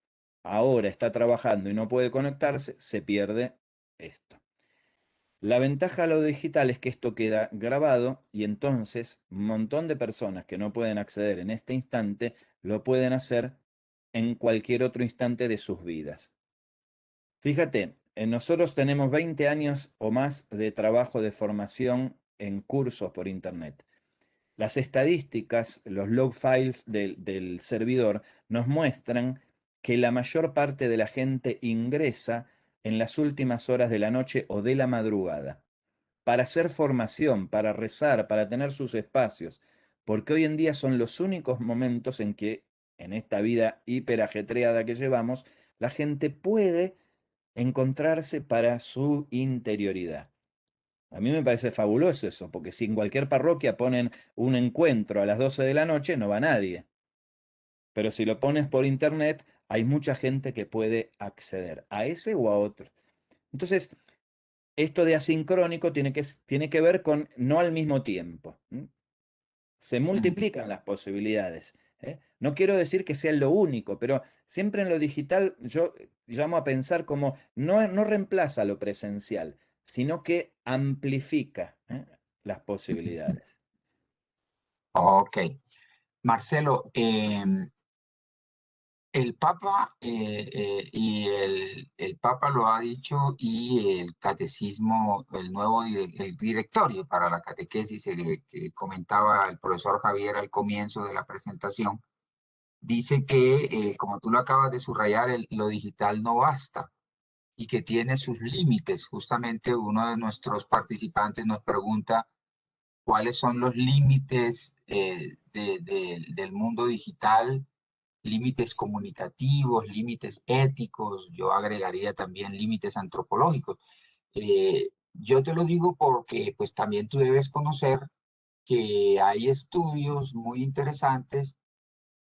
ahora está trabajando y no puede conectarse, se pierde esto. La ventaja de lo digital es que esto queda grabado y entonces un montón de personas que no pueden acceder en este instante lo pueden hacer en cualquier otro instante de sus vidas. Fíjate, nosotros tenemos 20 años o más de trabajo de formación en cursos por Internet. Las estadísticas, los log files del servidor nos muestran que la mayor parte de la gente ingresa en las últimas horas de la noche o de la madrugada para hacer formación, para rezar, para tener sus espacios, porque hoy en día son los únicos momentos en que, en esta vida hiperajetreada que llevamos, la gente puede encontrarse para su interioridad. A mí me parece fabuloso eso, porque si en cualquier parroquia ponen un encuentro a las 12 de la noche, no va nadie. Pero si lo pones por internet, hay mucha gente que puede acceder a ese o a otro. Entonces, esto de asincrónico tiene que ver con no al mismo tiempo. Se Ujú. multiplican las posibilidades. No quiero decir que sea lo único, pero siempre en lo digital yo llamo a pensar como no reemplaza lo presencial, sino que amplifica. las posibilidades. Ok. Marcelo, el Papa el Papa lo ha dicho y el catecismo, el directorio para la catequesis que comentaba el profesor Javier al comienzo de la presentación, dice que, como tú lo acabas de subrayar, lo digital no basta y que tiene sus límites. Justamente uno de nuestros participantes nos pregunta cuáles son los límites del mundo digital, límites comunicativos, límites éticos, yo agregaría también límites antropológicos. Yo te lo digo porque pues también tú debes conocer que hay estudios muy interesantes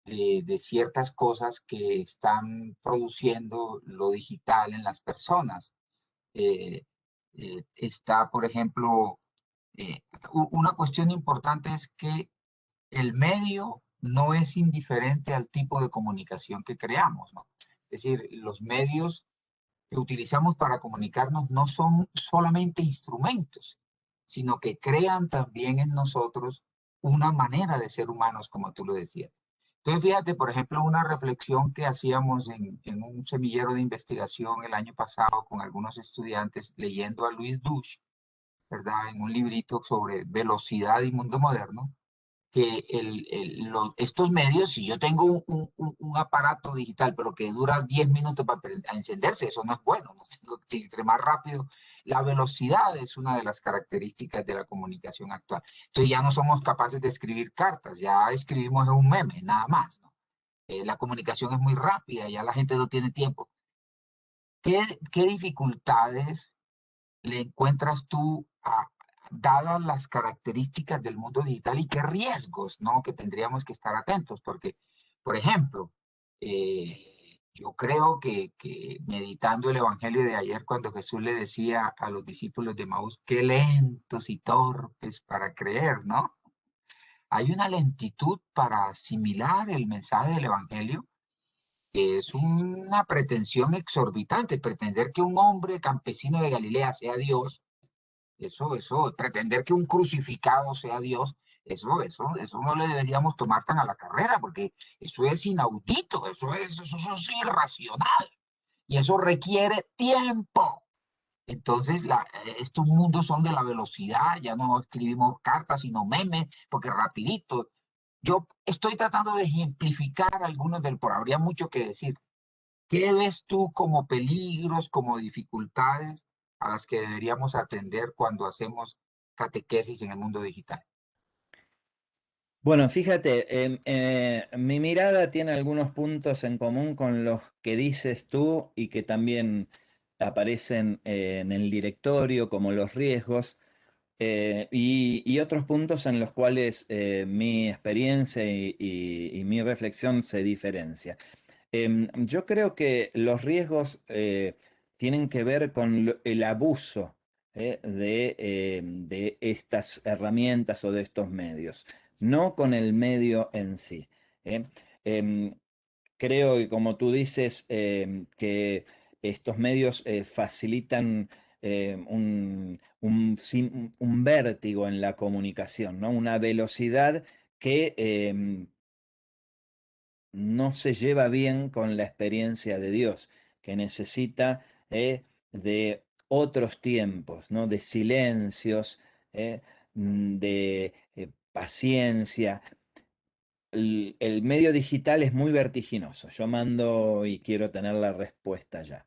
de ciertas cosas que están produciendo lo digital en las personas. Eh, Está, por ejemplo, una cuestión importante es que el medio no es indiferente al tipo de comunicación que creamos, ¿no? Es decir, los medios que utilizamos para comunicarnos no son solamente instrumentos, sino que crean también en nosotros una manera de ser humanos, como tú lo decías. Entonces, fíjate, por ejemplo, una reflexión que hacíamos en un semillero de investigación el año pasado con algunos estudiantes leyendo a Luis Duch, ¿verdad? En un librito sobre velocidad y mundo moderno, que estos medios, si yo tengo un aparato digital, pero que dura 10 minutos para encenderse, eso no es bueno, ¿no? Entre más rápido, la velocidad es una de las características de la comunicación actual. Entonces ya no somos capaces de escribir cartas, ya escribimos un meme, nada más, ¿no? La comunicación es muy rápida, ya la gente no tiene tiempo. ¿Qué dificultades le encuentras tú dadas las características del mundo digital y qué riesgos, ¿no? Que tendríamos que estar atentos? Porque, por ejemplo, yo creo que meditando el Evangelio de ayer, cuando Jesús le decía a los discípulos de Maús, qué lentos y torpes para creer, ¿no? Hay una lentitud para asimilar el mensaje del Evangelio que es una pretensión exorbitante, pretender que un hombre campesino de Galilea sea Dios. Eso, pretender que un crucificado sea Dios, eso no le deberíamos tomar tan a la carrera, porque eso es inaudito, eso es irracional, y eso requiere tiempo. Entonces, estos mundos son de la velocidad, ya no escribimos cartas, sino memes, porque rapidito. Yo estoy tratando de ejemplificar algunos habría mucho que decir. ¿Qué ves tú como peligros, como dificultades a las que deberíamos atender cuando hacemos catequesis en el mundo digital? Bueno, fíjate, mi mirada tiene algunos puntos en común con los que dices tú y que también aparecen en el directorio, como los riesgos, y otros puntos en los cuales mi experiencia y mi reflexión se diferencia. Yo creo que los riesgos tienen que ver con el abuso de estas herramientas o de estos medios, no con el medio en sí. ¿Eh? Em, Creo que como tú dices, que estos medios facilitan un vértigo en la comunicación, ¿no? Una velocidad que no se lleva bien con la experiencia de Dios, que necesita de otros tiempos, ¿no? De silencios, de paciencia. El medio digital es muy vertiginoso. Yo mando y quiero tener la respuesta ya.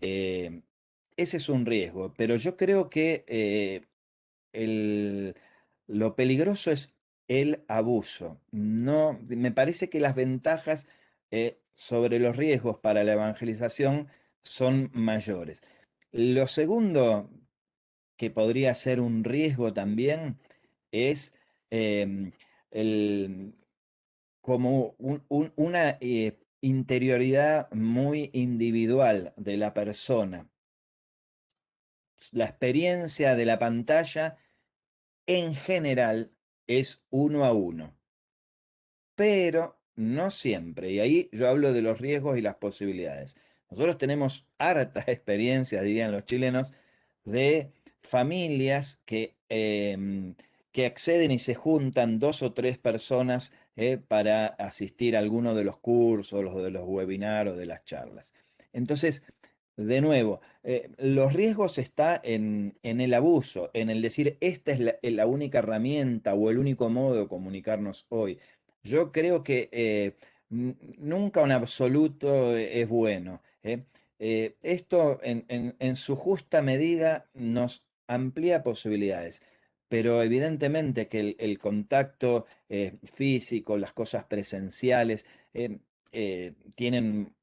Eh, Ese es un riesgo, pero yo creo que el- lo peligroso es el abuso. No, me parece que las ventajas sobre los riesgos para la evangelización son mayores. Lo segundo, que podría ser un riesgo también, es em, el, como una interioridad muy individual de la persona. La experiencia de la pantalla en general es uno a uno, pero no siempre. Y ahí yo hablo de los riesgos y las posibilidades. Nosotros tenemos harta experiencia, dirían los chilenos, de familias que que acceden y se juntan 2 o 3 personas para asistir a alguno de los cursos, de los webinars o de las charlas. Entonces, de nuevo, los riesgos están en el abuso, en el decir, esta es la única herramienta o el único modo de comunicarnos hoy. Yo creo que nunca un absoluto es bueno. Esto en su justa medida nos amplía posibilidades, pero evidentemente que el contacto físico, las cosas presenciales, tienen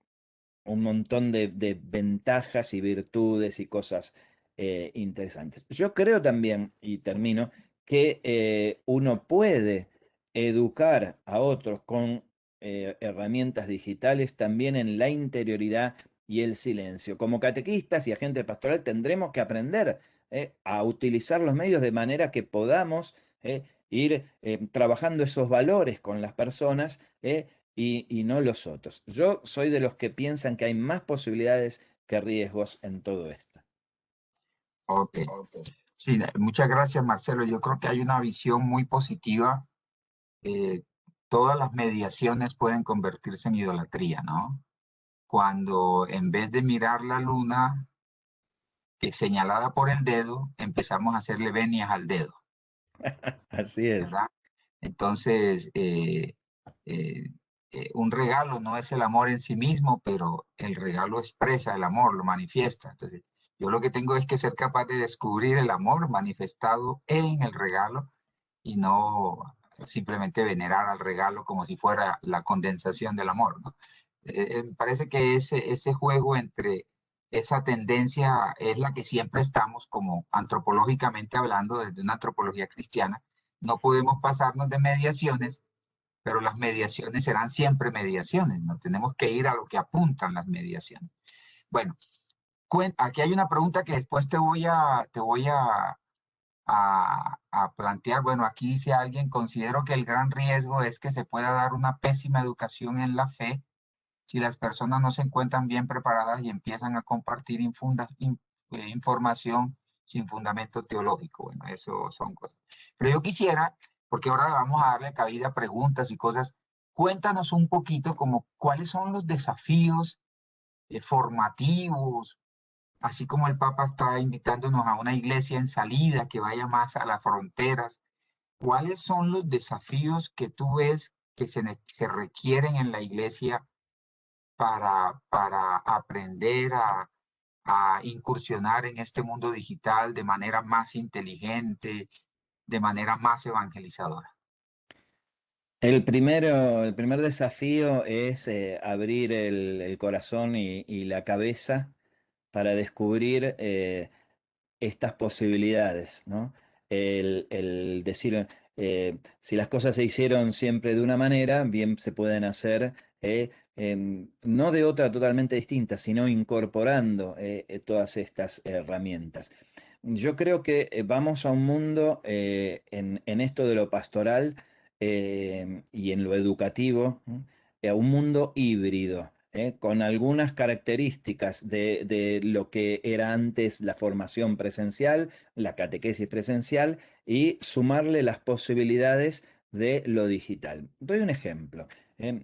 un montón de ventajas y virtudes y cosas interesantes. Yo creo también, y termino, que uno puede educar a otros con herramientas digitales también en la interioridad y el silencio. Como catequistas y agentes pastoral tendremos que aprender a utilizar los medios de manera que podamos ir trabajando esos valores con las personas y no los otros. Yo soy de los que piensan que hay más posibilidades que riesgos en todo esto. Ok. Sí, muchas gracias, Marcelo. Yo creo que hay una visión muy positiva. Todas las mediaciones pueden convertirse en idolatría, ¿no? Cuando en vez de mirar la luna señalada por el dedo, empezamos a hacerle venias al dedo, Así es. ¿verdad? Entonces, un regalo no es el amor en sí mismo, pero el regalo expresa el amor, lo manifiesta. Entonces, yo lo que tengo es que ser capaz de descubrir el amor manifestado en el regalo y no simplemente venerar al regalo como si fuera la condensación del amor, ¿no? Me parece que ese juego entre esa tendencia es la que siempre estamos, como antropológicamente hablando, desde una antropología cristiana. No podemos pasarnos de mediaciones, pero las mediaciones serán siempre mediaciones, no tenemos que ir a lo que apuntan las mediaciones. Bueno, aquí hay una pregunta que después te voy a plantear. Bueno, aquí dice alguien, considero que el gran riesgo es que se pueda dar una pésima educación en la fe si las personas no se encuentran bien preparadas y empiezan a compartir información sin fundamento teológico. Bueno, eso son cosas. Pero yo quisiera, porque ahora vamos a darle cabida a preguntas y cosas, cuéntanos un poquito como cuáles son los desafíos formativos, así como el Papa está invitándonos a una iglesia en salida que vaya más a las fronteras. ¿Cuáles son los desafíos que tú ves que se requieren en la iglesia para aprender a incursionar en este mundo digital de manera más inteligente, de manera más evangelizadora? El primer desafío es abrir el corazón y la cabeza para descubrir estas posibilidades, ¿no? El decir, si las cosas se hicieron siempre de una manera, bien se pueden hacer, no de otra totalmente distinta, sino incorporando todas estas herramientas. Yo creo que vamos a un mundo en esto de lo pastoral y en lo educativo, ¿no? A un mundo híbrido. Con algunas características de lo que era antes la formación presencial, la catequesis presencial, y sumarle las posibilidades de lo digital. Doy un ejemplo.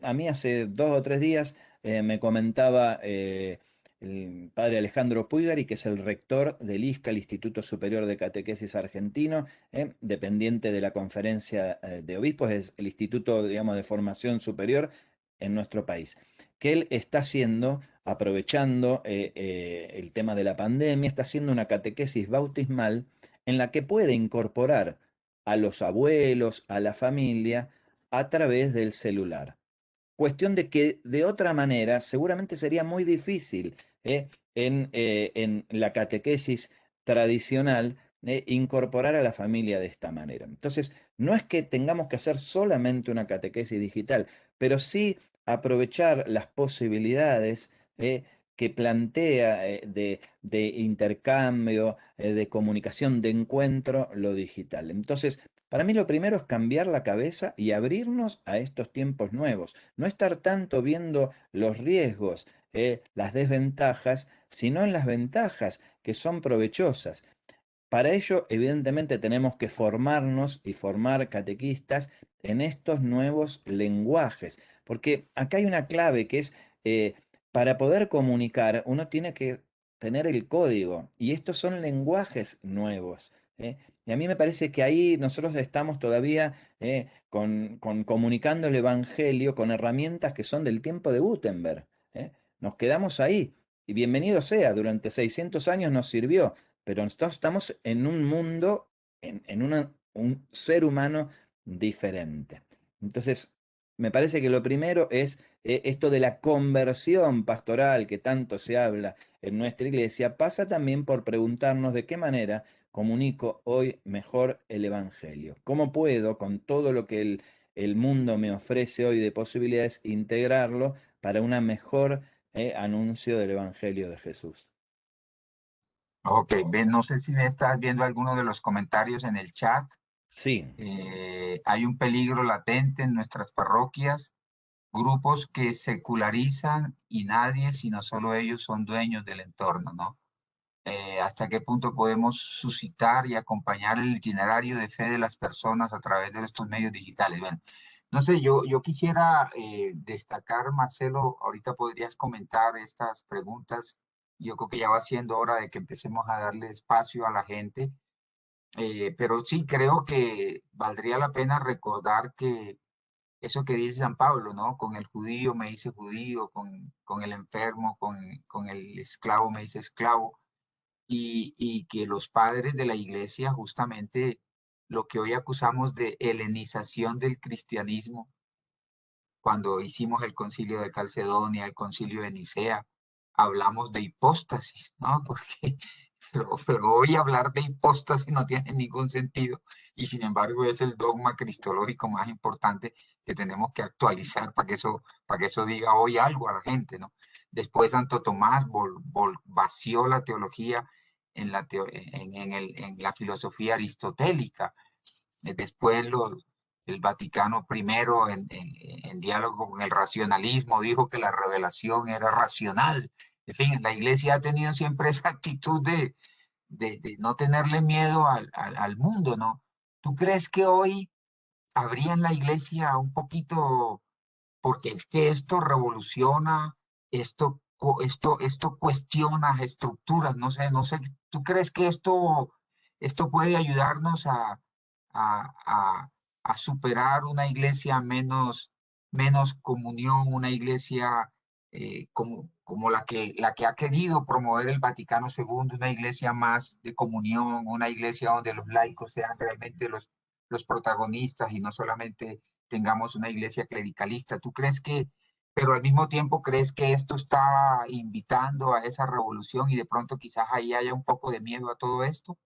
A mí hace 2 o 3 días me comentaba el padre Alejandro Puigari, que es el rector del ISCA, el Instituto Superior de Catequesis Argentino, dependiente de la Conferencia de Obispos, es el instituto, digamos, de formación superior en nuestro país, que él está haciendo, aprovechando el tema de la pandemia, está haciendo una catequesis bautismal en la que puede incorporar a los abuelos, a la familia, a través del celular. Cuestión de que de otra manera seguramente sería muy difícil en la catequesis tradicional incorporar a la familia de esta manera. Entonces, no es que tengamos que hacer solamente una catequesis digital, pero sí aprovechar las posibilidades que plantea de intercambio, de comunicación, de encuentro, lo digital. Entonces, para mí lo primero es cambiar la cabeza y abrirnos a estos tiempos nuevos. No estar tanto viendo los riesgos, las desventajas, sino en las ventajas que son provechosas. para ello, evidentemente, tenemos que formarnos y formar catequistas en estos nuevos lenguajes, porque acá hay una clave que es, eh, para poder comunicar, uno tiene que tener el código, y estos son lenguajes nuevos. Y a mí me parece que ahí nosotros estamos todavía con comunicando el Evangelio con herramientas que son del tiempo de Gutenberg. Nos quedamos ahí, y bienvenido sea, durante 600 años nos sirvió, pero nosotros estamos en un mundo, un ser humano diferente. Entonces, me parece que lo primero es esto de la conversión pastoral que tanto se habla en nuestra iglesia, pasa también por preguntarnos de qué manera comunico hoy mejor el Evangelio. ¿Cómo puedo, con todo lo que el mundo me ofrece hoy de posibilidades, integrarlo para una mejor anuncio del Evangelio de Jesús? Ok, Ben, no sé si me estás viendo alguno de los comentarios en el chat. Sí. Hay un peligro latente en nuestras parroquias, grupos que secularizan y nadie, sino solo ellos, son dueños del entorno, ¿no? ¿Hasta qué punto podemos suscitar y acompañar el itinerario de fe de las personas a través de estos medios digitales? Bueno, no sé, yo quisiera destacar, Marcelo, ahorita podrías comentar estas preguntas. Yo creo que ya va siendo hora de que empecemos a darle espacio a la gente, pero sí creo que valdría la pena recordar que eso que dice San Pablo, ¿no? Con el judío me hice judío, con el enfermo, con el esclavo me hice esclavo, y que los padres de la iglesia, justamente lo que hoy acusamos de helenización del cristianismo, cuando hicimos el concilio de Calcedonia, el concilio de Nicea, hablamos de hipóstasis, ¿no? Porque, pero hoy hablar de hipóstasis no tiene ningún sentido, y sin embargo es el dogma cristológico más importante que tenemos que actualizar para que eso diga hoy algo a la gente, ¿no? Después Santo Tomás vació la teología en la filosofía aristotélica. Después el Vaticano primero, en diálogo con el racionalismo, dijo que la revelación era racional. En fin, la iglesia ha tenido siempre esa actitud de no tenerle miedo al mundo, ¿no? ¿Tú crees que hoy habría en la iglesia un poquito, porque es que esto revoluciona, esto cuestiona estructuras, no sé, ¿tú crees que esto puede ayudarnos a, a- a superar una iglesia menos comunión, una iglesia como la que ha querido promover el Vaticano II, una iglesia más de comunión, una iglesia donde los laicos sean realmente los protagonistas y no solamente tengamos una iglesia clericalista? ¿Tú crees pero al mismo tiempo crees que esto está invitando a esa revolución y de pronto quizás ahí haya un poco de miedo a todo esto?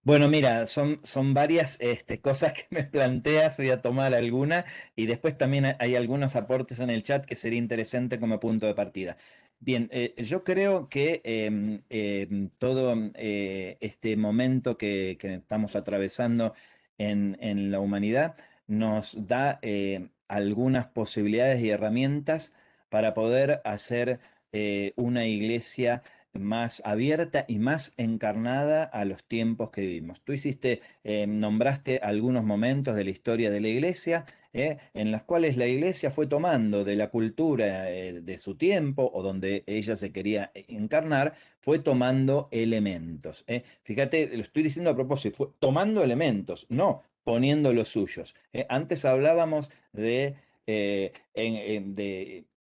Bueno, mira, son varias cosas que me planteas, voy a tomar alguna y después también hay algunos aportes en el chat que sería interesante como punto de partida. Bien, yo creo que todo este momento que estamos atravesando en la humanidad nos da algunas posibilidades y herramientas para poder hacer una iglesia más abierta y más encarnada a los tiempos que vivimos. Tú nombraste algunos momentos de la historia de la iglesia, en las cuales la iglesia fue tomando de la cultura de su tiempo o donde ella se quería encarnar, fue tomando elementos. Fíjate, lo estoy diciendo a propósito, fue tomando elementos, no poniendo los suyos. Antes hablábamos de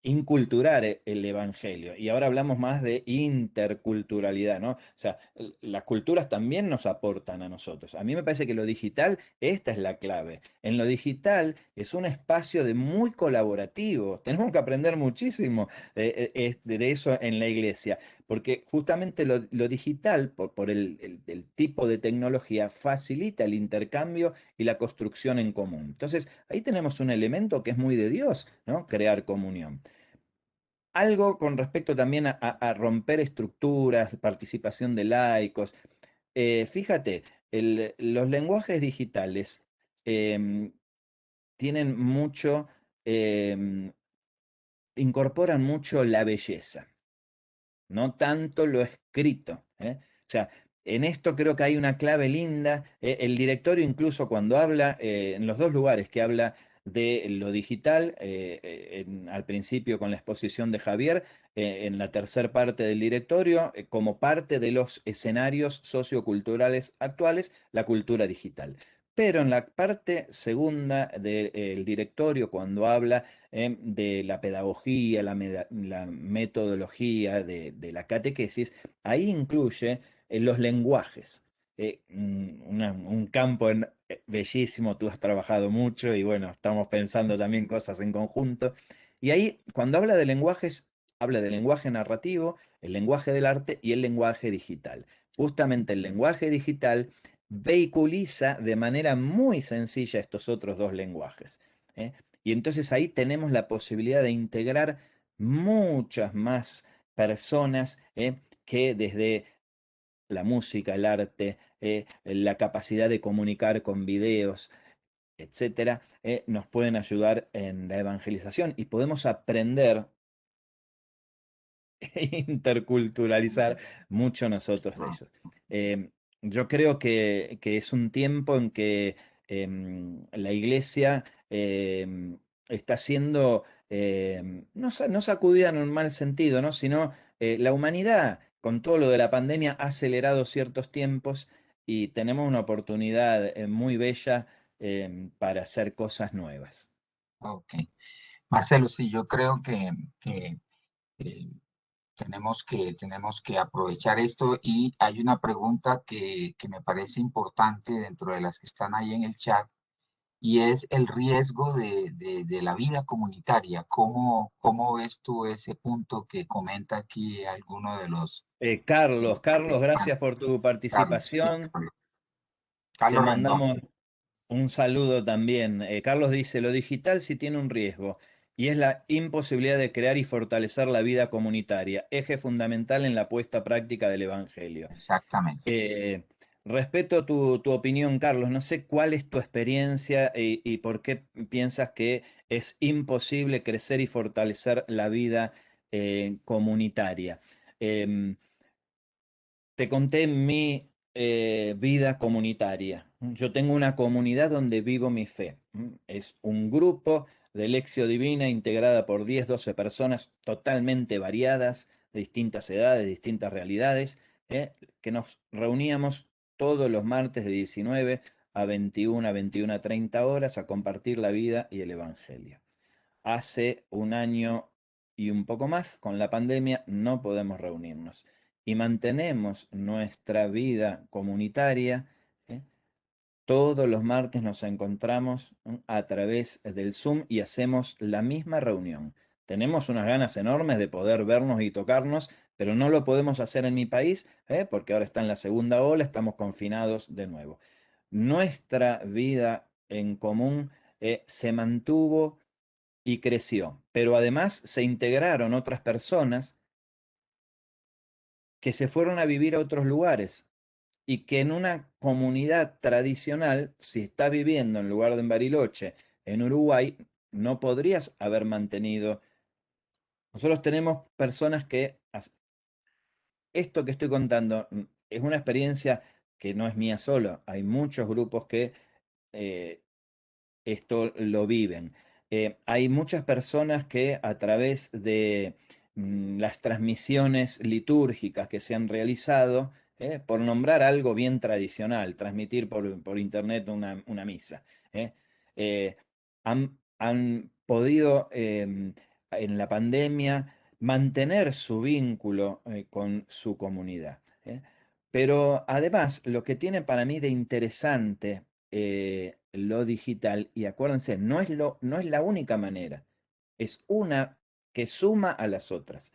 inculturar el evangelio. Y ahora hablamos más de interculturalidad, ¿no? O sea, las culturas también nos aportan a nosotros. A mí me parece que lo digital, esta es la clave. En lo digital es un espacio de muy colaborativo. Tenemos que aprender muchísimo de eso en la iglesia, porque justamente lo digital, por el tipo de tecnología, facilita el intercambio y la construcción en común. Entonces, ahí tenemos un elemento que es muy de Dios, ¿no? Crear comunión. Algo con respecto también a romper estructuras, participación de laicos. Fíjate, los lenguajes digitales em, tienen mucho, em, incorporan mucho la belleza, no tanto lo escrito. O sea, en esto creo que hay una clave linda. El directorio incluso cuando habla, en los dos lugares que habla de lo digital, al principio con la exposición de Javier, en la tercera parte del directorio, como parte de los escenarios socioculturales actuales, la cultura digital. Pero en la parte segunda del directorio, cuando habla de la pedagogía, la metodología de la catequesis, ahí incluye los lenguajes. Un campo bellísimo, tú has trabajado mucho y bueno, estamos pensando también cosas en conjunto. Y ahí, cuando habla de lenguajes, habla del lenguaje narrativo, el lenguaje del arte y el lenguaje digital. Justamente el lenguaje digital vehiculiza de manera muy sencilla estos otros dos lenguajes. ¿Eh? Y entonces ahí tenemos la posibilidad de integrar muchas más personas que desde la música, el arte, la capacidad de comunicar con videos, etcétera, nos pueden ayudar en la evangelización y podemos aprender e interculturalizar mucho nosotros de ellos. Eh, yo creo que es un tiempo en que la iglesia está siendo, no sacudida en un mal sentido, ¿no? Sino la humanidad, con todo lo de la pandemia, ha acelerado ciertos tiempos y tenemos una oportunidad muy bella para hacer cosas nuevas. Ok. Marcelo, sí, yo creo que, eh, tenemos que aprovechar esto y hay una pregunta que me parece importante dentro de las que están ahí en el chat y es el riesgo de la vida comunitaria. ¿Cómo ves tú ese punto que comenta aquí alguno de los Carlos, gracias participantes? por tu Carlos, sí, participación. Te Carlos Rendón, mandamos sí, un saludo también. Carlos dice, lo digital sí tiene un riesgo y es la imposibilidad de crear y fortalecer la vida comunitaria, eje fundamental en la puesta práctica del Evangelio. exactamente. Eh, respeto tu opinión, Carlos. No sé cuál es tu experiencia y por qué piensas que es imposible crecer y fortalecer la vida comunitaria. Em, Te conté mi vida comunitaria. Yo tengo una comunidad donde vivo mi fe. Es un grupo de Lección Divina integrada por 10, 12 personas totalmente variadas, de distintas edades, distintas realidades, que nos reuníamos todos los martes de 19 a 21, a 21:30 horas a compartir la vida y el Evangelio. Hace un año y un poco más, con la pandemia, no podemos reunirnos y mantenemos nuestra vida comunitaria. ¿Eh? Todos los martes nos encontramos a través del Zoom y hacemos la misma reunión. Tenemos unas ganas enormes de poder vernos y tocarnos, pero no lo podemos hacer en mi país, porque ahora está en la segunda ola, estamos confinados de nuevo. Nuestra vida en común se mantuvo y creció, pero además se integraron otras personas que se fueron a vivir a otros lugares y que en una comunidad tradicional, si estás viviendo en lugar de en Bariloche, en Uruguay, no podrías haber mantenido. Nosotros tenemos personas que, esto que estoy contando es una experiencia que no es mía solo, hay muchos grupos que eh, esto lo viven. Hay muchas personas que a través de las transmisiones litúrgicas que se han realizado, por nombrar algo bien tradicional, transmitir por internet una misa, eh, han podido en la pandemia mantener su vínculo con su comunidad. Pero además, lo que tiene para mí de interesante lo digital, y acuérdense, no es la única manera, es una que suma a las otras.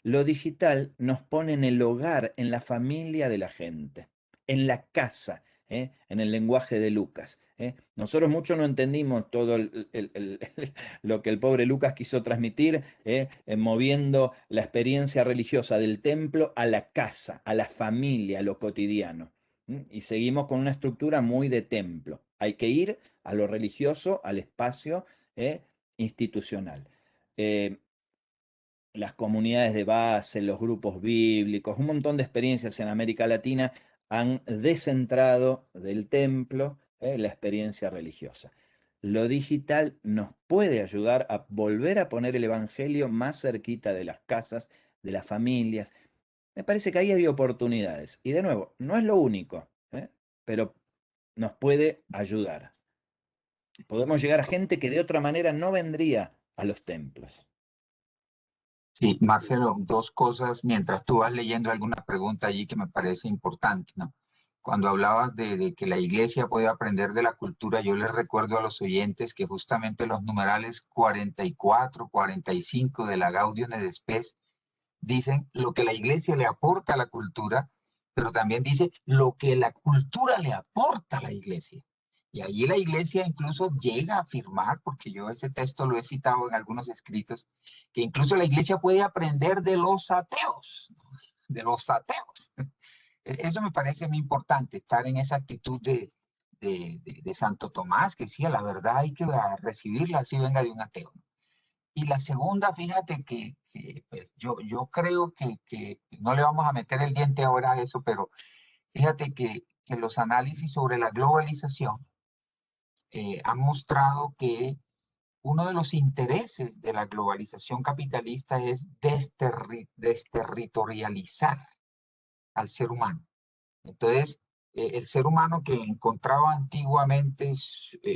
Lo digital nos pone en el hogar, en la familia de la gente, en la casa, en el lenguaje de Lucas. Nosotros mucho no entendimos todo lo que el pobre Lucas quiso transmitir, moviendo la experiencia religiosa del templo a la casa, a la familia, a lo cotidiano. Y seguimos con una estructura muy de templo. Hay que ir a lo religioso, al espacio institucional. Eh, las comunidades de base, los grupos bíblicos, un montón de experiencias en América Latina han descentrado del templo la experiencia religiosa. Lo digital nos puede ayudar a volver a poner el evangelio más cerquita de las casas, de las familias. Me parece que ahí hay oportunidades. Y de nuevo, no es lo único, pero nos puede ayudar. Podemos llegar a gente que de otra manera no vendría a los templos. Sí, Marcelo, dos cosas mientras tú vas leyendo alguna pregunta allí que me parece importante, ¿no? Cuando hablabas de que la iglesia puede aprender de la cultura, yo les recuerdo a los oyentes que justamente los numerales 44, 45 de la Gaudium et Spes dicen lo que la iglesia le aporta a la cultura, pero también dice lo que la cultura le aporta a la iglesia. Y allí la iglesia incluso llega a afirmar, porque yo ese texto lo he citado en algunos escritos, que incluso la iglesia puede aprender de los ateos, ¿no? De los ateos. Eso me parece muy importante, estar en esa actitud de Santo Tomás, que sí, a la verdad hay que recibirla, así venga de un ateo. Y la segunda, fíjate que, pues, yo creo que no le vamos a meter el diente ahora a eso, pero fíjate que los análisis sobre la globalización han mostrado que uno de los intereses de la globalización capitalista es desterritorializar al ser humano. Entonces, el ser humano que encontraba antiguamente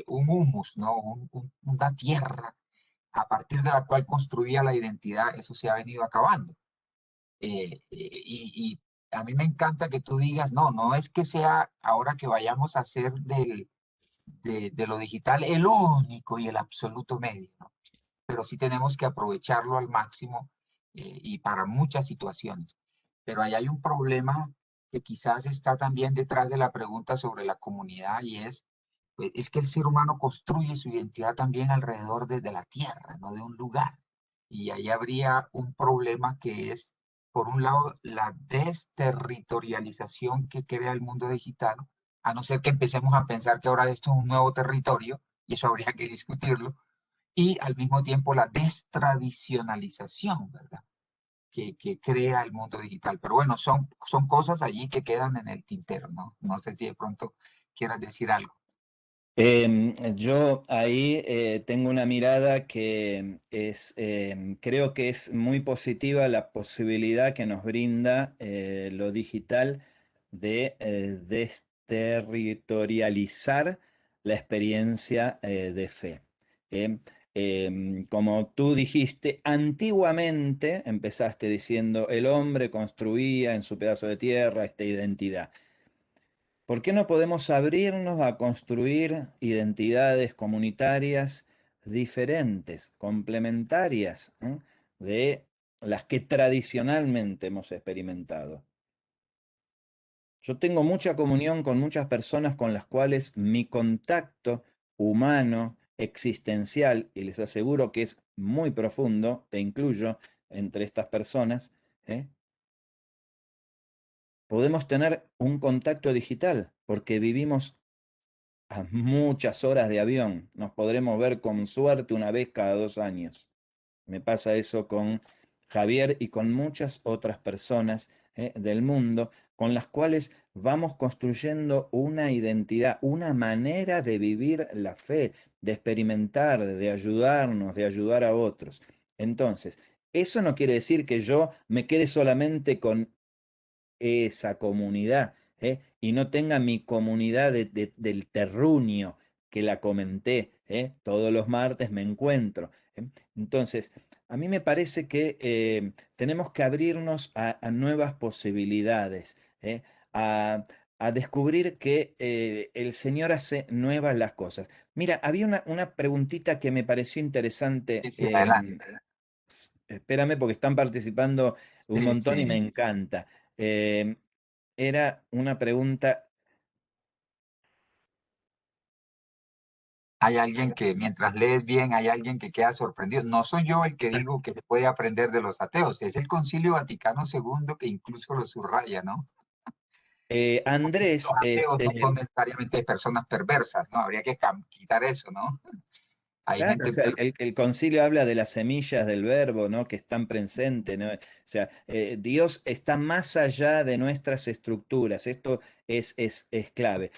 un humus, ¿no? Una tierra a partir de la cual construía la identidad, eso se ha venido acabando. Y a mí me encanta que tú digas, no, no es que sea ahora que vayamos a hacer de lo digital el único y el absoluto medio, ¿no? Pero sí tenemos que aprovecharlo al máximo y para muchas situaciones. Pero ahí hay un problema que quizás está también detrás de la pregunta sobre la comunidad y pues, es que el ser humano construye su identidad también alrededor de la tierra, no de un lugar. Y ahí habría un problema que es, por un lado, la desterritorialización que crea el mundo digital, a no ser que empecemos a pensar que ahora esto es un nuevo territorio, y eso habría que discutirlo, y al mismo tiempo la destradicionalización, ¿verdad? Que crea el mundo digital. Pero bueno, son cosas allí que quedan en el tintero, ¿no? No sé si de pronto quieras decir algo. Yo ahí tengo una mirada que es, creo que es muy positiva la posibilidad que nos brinda lo digital de desterritorializar la experiencia de fe. Eh, Como tú dijiste, antiguamente empezaste diciendo, el hombre construía en su pedazo de tierra esta identidad. ¿Por qué no podemos abrirnos a construir identidades comunitarias diferentes, complementarias, de las que tradicionalmente hemos experimentado? Yo tengo mucha comunión con muchas personas con las cuales mi contacto humano, existencial, y les aseguro que es muy profundo, te incluyo entre estas personas, ¿eh? Podemos tener un contacto digital porque vivimos a muchas horas de avión. Nos podremos ver con suerte una vez cada 2 años. Me pasa eso con Javier y con muchas otras personas del mundo con las cuales vamos construyendo una identidad, una manera de vivir la fe, de experimentar, de ayudarnos, de ayudar a otros. Entonces, eso no quiere decir que yo me quede solamente con esa comunidad, y no tenga mi comunidad del terruño que la comenté, todos los martes me encuentro. Entonces, a mí me parece que tenemos que abrirnos a nuevas posibilidades, a descubrir que el Señor hace nuevas las cosas. Mira, había una preguntita que me pareció interesante. Sí, sí, adelante. Espérame porque están participando un Sí, montón y me sí. encanta. Em, Era una pregunta. Hay alguien que, mientras lees bien, hay alguien que queda sorprendido. No soy yo el que digo que se puede aprender de los ateos, es el Concilio Vaticano II que incluso lo subraya, ¿no? Los Andrés, ateos no son necesariamente personas perversas, ¿no? Habría que quitar eso, ¿no? Hay Claro, o gente, sea, el concilio habla de las semillas del verbo, ¿no? Que están presentes, ¿no? O sea, Dios está más allá de nuestras estructuras. Esto es clave.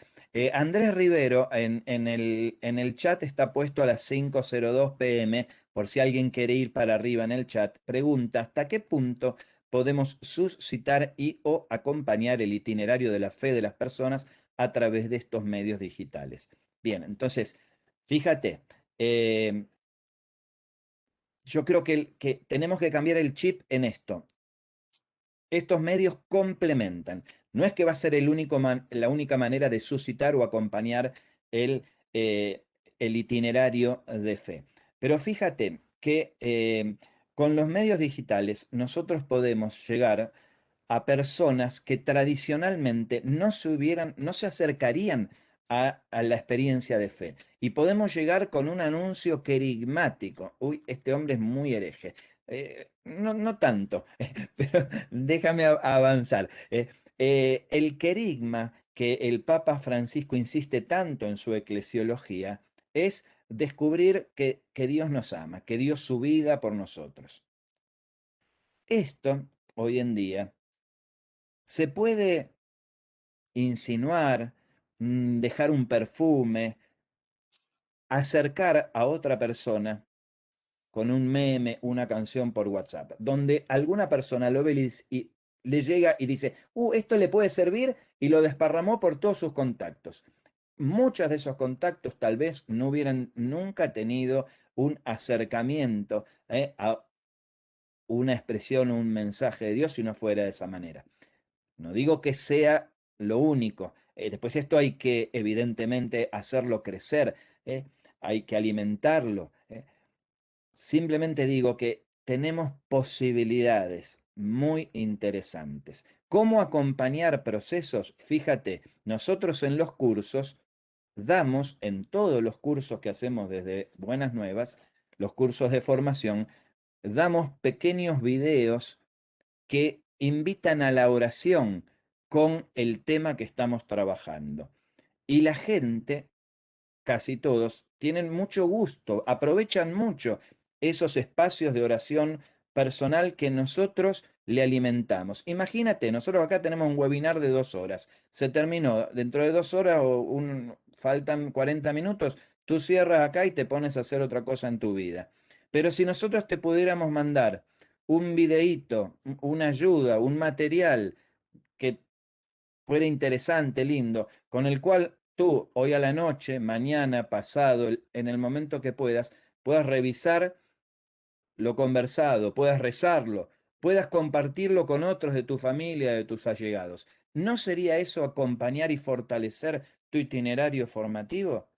Andrés Rivero en el chat está puesto a las 5:02 p.m. Por si alguien quiere ir para arriba en el chat. Pregunta, ¿hasta qué punto podemos suscitar y o acompañar el itinerario de la fe de las personas a través de estos medios digitales? Bien, entonces, fíjate. Eh, yo creo que tenemos que cambiar el chip en esto. Estos medios complementan. No es que va a ser la única manera de suscitar o acompañar el, eh, el itinerario de fe. Pero fíjate que con los medios digitales nosotros podemos llegar a personas que tradicionalmente no se acercarían a la experiencia de fe. Y podemos llegar con un anuncio querigmático. Uy, este hombre es muy hereje. No tanto, pero déjame avanzar. El querigma que el Papa Francisco insiste tanto en su eclesiología es descubrir que Dios nos ama, que dio su vida por nosotros. Esto, hoy en día, se puede insinuar, dejar un perfume, acercar a otra persona con un meme, una canción por WhatsApp, donde alguna persona lo ve y le llega y dice, esto le puede servir, y lo desparramó por todos sus contactos. Muchos de esos contactos tal vez no hubieran nunca tenido un acercamiento a una expresión o un mensaje de Dios si no fuera de esa manera. No digo que sea lo único. Después esto hay que evidentemente hacerlo crecer, hay que alimentarlo. Simplemente digo que tenemos posibilidades muy interesantes. ¿Cómo acompañar procesos? Fíjate, nosotros en los cursos damos, en todos los cursos que hacemos desde Buenas Nuevas, los cursos de formación, damos pequeños videos que invitan a la oración con el tema que estamos trabajando. Y la gente, casi todos, tienen mucho gusto, aprovechan mucho esos espacios de oración personal que nosotros le alimentamos. Imagínate, nosotros acá tenemos un webinar de 2 horas. Se terminó, dentro de 2 horas faltan 40 minutos, tú cierras acá y te pones a hacer otra cosa en tu vida. Pero si nosotros te pudiéramos mandar un videíto, una ayuda, un material que fuera interesante, lindo, con el cual tú hoy a la noche, mañana, pasado, en el momento que puedas revisar lo conversado, puedas rezarlo, puedas compartirlo con otros de tu familia, de tus allegados. ¿No sería eso acompañar y fortalecer tu itinerario formativo?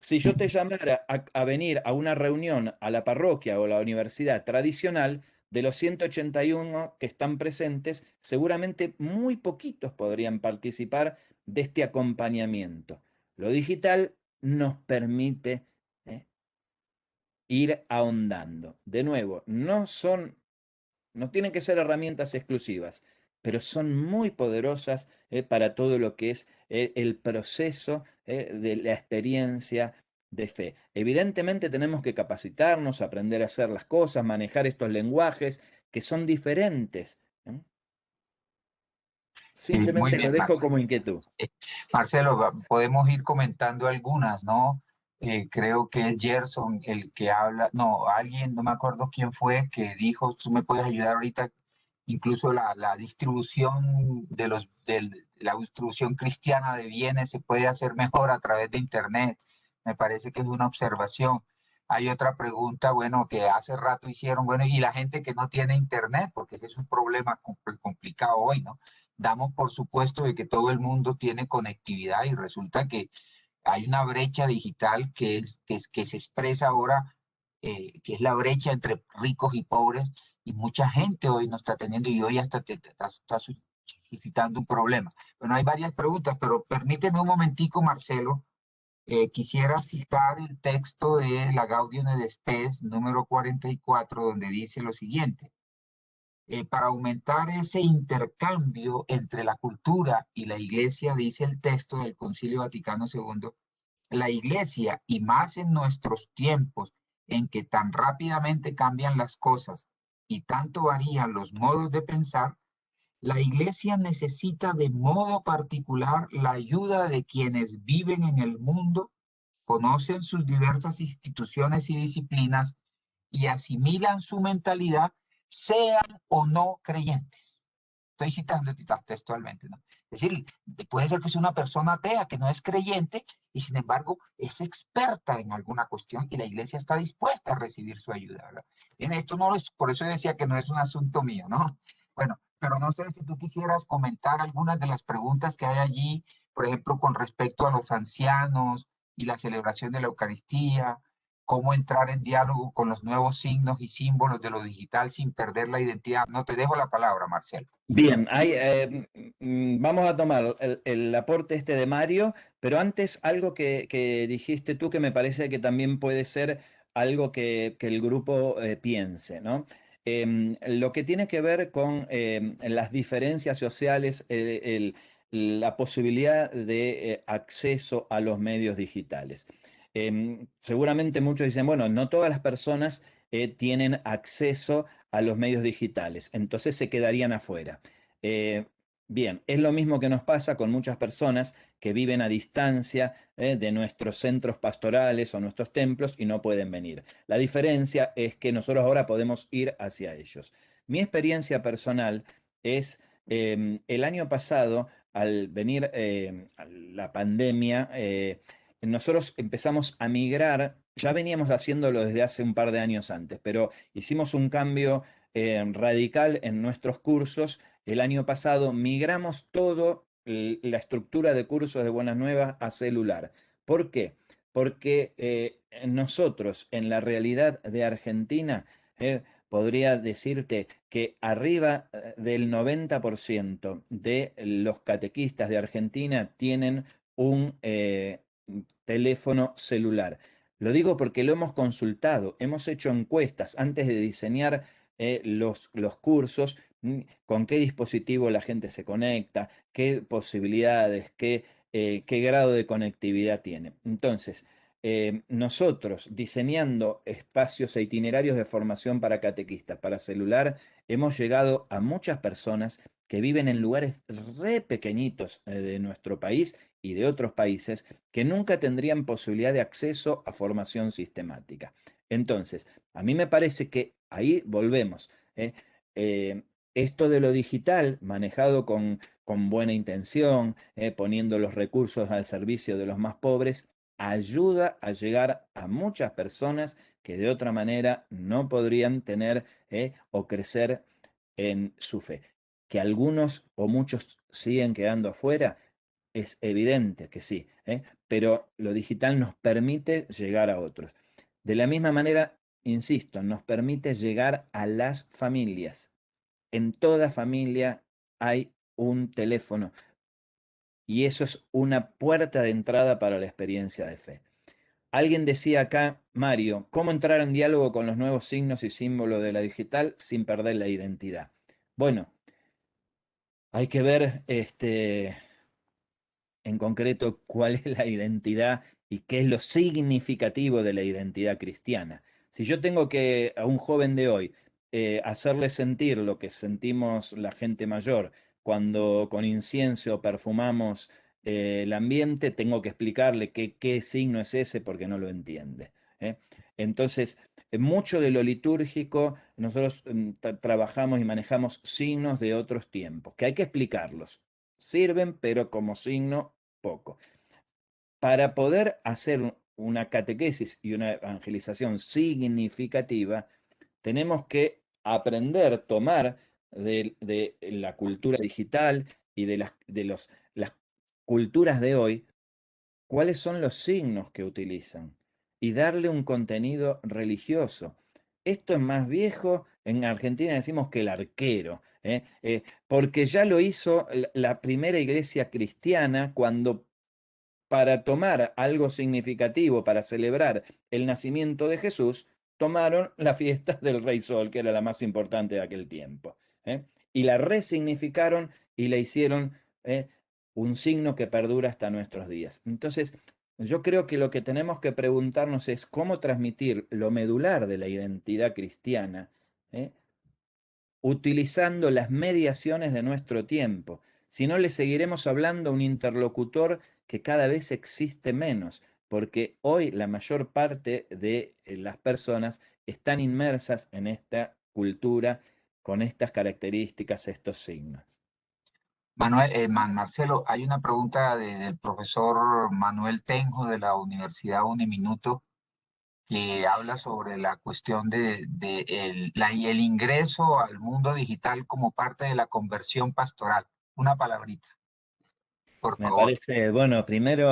Si yo te llamara a venir a una reunión a la parroquia o la universidad tradicional, de los 181 que están presentes, seguramente muy poquitos podrían participar de este acompañamiento. Lo digital nos permite ir ahondando. De nuevo, no tienen que ser herramientas exclusivas, pero son muy poderosas para todo lo que es el proceso de la experiencia de fe. Evidentemente tenemos que capacitarnos, aprender a hacer las cosas, manejar estos lenguajes que son diferentes. sí, muy Simplemente lo bien, dejo Marcelo. como inquietud. Marcelo, podemos ir comentando algunas, ¿no? Creo que es Gerson el que habla, no, alguien, no me acuerdo quién fue, que dijo, tú me puedes ayudar ahorita, incluso la distribución la distribución cristiana de bienes se puede hacer mejor a través de Internet. Me parece que es una observación. Hay otra pregunta, bueno, que hace rato hicieron, bueno, y la gente que no tiene Internet, porque ese es un problema complicado hoy, ¿no? Damos por supuesto de que todo el mundo tiene conectividad y resulta que hay una brecha digital que se expresa ahora, que es la brecha entre ricos y pobres, y mucha gente hoy no está teniendo y hoy hasta está suscitando un problema. Bueno, hay varias preguntas, pero permíteme un momentico, Marcelo. Quisiera citar el texto de la Gaudium et Spes número 44, donde dice lo siguiente. Para aumentar ese intercambio entre la cultura y la iglesia, dice el texto del Concilio Vaticano II, La iglesia, y más en nuestros tiempos en que tan rápidamente cambian las cosas y tanto varían los modos de pensar, la iglesia necesita de modo particular la ayuda de quienes viven en el mundo, conocen sus diversas instituciones y disciplinas y asimilan su mentalidad, sean o no creyentes. Estoy citando textualmente, ¿no? Es decir, puede ser que sea una persona atea que no es creyente y sin embargo es experta en alguna cuestión y la iglesia está dispuesta a recibir su ayuda, ¿verdad? Bien, esto no es, por eso decía que no es un asunto mío, ¿no? Bueno, pero no sé si tú quisieras comentar algunas de las preguntas que hay allí, por ejemplo, con respecto a los ancianos y la celebración de la Eucaristía, cómo entrar en diálogo con los nuevos signos y símbolos de lo digital sin perder la identidad. No te dejo la palabra, Marcelo. Bien, vamos a tomar el aporte este de Mario, pero antes algo que dijiste tú que me parece que también puede ser algo que el grupo piense, ¿no? Lo que tiene que ver con las diferencias sociales, la posibilidad de acceso a los medios digitales. Seguramente muchos dicen, bueno, no todas las personas tienen acceso a los medios digitales, entonces se quedarían afuera. Eh, Bien, es lo mismo que nos pasa con muchas personas que viven a distancia de nuestros centros pastorales o nuestros templos y no pueden venir. La diferencia es que nosotros ahora podemos ir hacia ellos. Mi experiencia personal es el año pasado, al venir a la pandemia, nosotros empezamos a migrar, ya veníamos haciéndolo desde hace un par de años antes, pero hicimos un cambio radical en nuestros cursos. El año pasado migramos todo la estructura de cursos de Buenas Nuevas a celular. ¿Por qué? Porque nosotros en la realidad de Argentina, podría decirte que arriba del 90% de los catequistas de Argentina tienen un teléfono celular. Lo digo porque lo hemos consultado, hemos hecho encuestas antes de diseñar los cursos, con qué dispositivo la gente se conecta, qué posibilidades, qué grado de conectividad tiene. Entonces, nosotros diseñando espacios e itinerarios de formación para catequistas, para celular, hemos llegado a muchas personas que viven en lugares re pequeñitos de nuestro país y de otros países que nunca tendrían posibilidad de acceso a formación sistemática. Entonces, a mí me parece que ahí volvemos. Eh, Esto de lo digital, manejado con buena intención, poniendo los recursos al servicio de los más pobres, ayuda a llegar a muchas personas que de otra manera no podrían tener o crecer en su fe. Que algunos o muchos siguen quedando afuera, es evidente que sí, pero lo digital nos permite llegar a otros. De la misma manera, insisto, nos permite llegar a las familias. En toda familia hay un teléfono y eso es una puerta de entrada para la experiencia de fe. Alguien decía acá, Mario, ¿cómo entrar en diálogo con los nuevos signos y símbolos de la digital sin perder la identidad? Bueno, hay que ver en concreto cuál es la identidad y qué es lo significativo de la identidad cristiana. Si yo tengo que a un joven de hoy hacerle sentir lo que sentimos la gente mayor cuando con incienso perfumamos el ambiente, tengo que explicarle qué signo es ese porque no lo entiende. ¿Eh? Entonces, mucho de lo litúrgico, nosotros trabajamos y manejamos signos de otros tiempos, que hay que explicarlos. Sirven, pero como signo poco. Para poder hacer una catequesis y una evangelización significativa, tenemos que aprender, tomar de la cultura digital y las culturas de hoy, cuáles son los signos que utilizan y darle un contenido religioso. Esto es más viejo, en Argentina decimos que el arquero, porque ya lo hizo la primera iglesia cristiana cuando para tomar algo significativo, para celebrar el nacimiento de Jesús, tomaron la fiesta del Rey Sol, que era la más importante de aquel tiempo, y la resignificaron y la hicieron un signo que perdura hasta nuestros días. Entonces, yo creo que lo que tenemos que preguntarnos es cómo transmitir lo medular de la identidad cristiana, ¿eh? Utilizando las mediaciones de nuestro tiempo. Si no, le seguiremos hablando a un interlocutor que cada vez existe menos, porque hoy la mayor parte de las personas están inmersas en esta cultura con estas características, estos signos. Marcelo, hay una pregunta del profesor Manuel Tenjo de la Universidad Uniminuto que habla sobre la cuestión de el ingreso al mundo digital como parte de la conversión pastoral. Una palabrita, por Me favor. parece, bueno, primero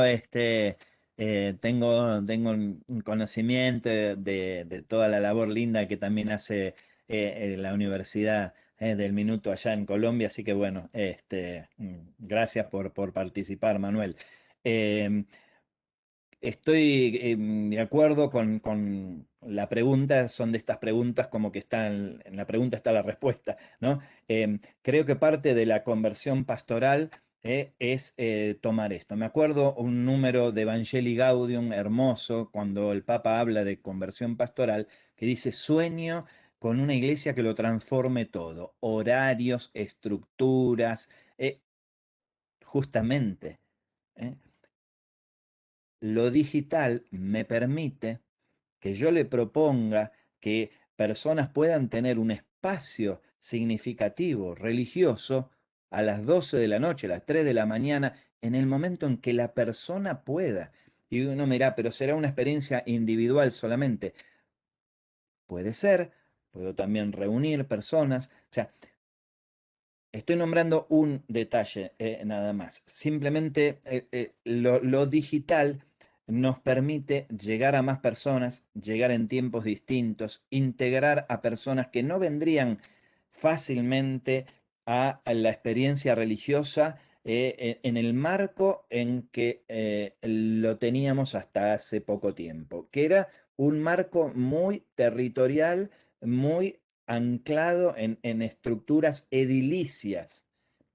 tengo un conocimiento de toda la labor linda que también hace la Universidad del Minuto allá en Colombia, así que bueno, gracias por participar, Manuel. Em, Estoy de acuerdo con la pregunta, son de estas preguntas como que están, en la pregunta está la respuesta, ¿no? Creo que parte de la conversión pastoral es tomar esto. Me acuerdo un número de Evangelii Gaudium hermoso, cuando el Papa habla de conversión pastoral, que dice, sueño con una iglesia que lo transforme todo, horarios, estructuras, justamente. ¿Eh? Lo digital me permite que yo le proponga que personas puedan tener un espacio significativo religioso a las 12 de la noche, a las 3 de la mañana, en el momento en que la persona pueda. Y uno mirá, pero será una experiencia individual solamente. Puede ser, puedo también reunir personas. O sea, estoy nombrando un detalle nada más. Simplemente lo digital nos permite llegar a más personas, llegar en tiempos distintos, integrar a personas que no vendrían fácilmente a la experiencia religiosa en el marco en que lo teníamos hasta hace poco tiempo, que era un marco muy territorial, muy anclado en estructuras edilicias.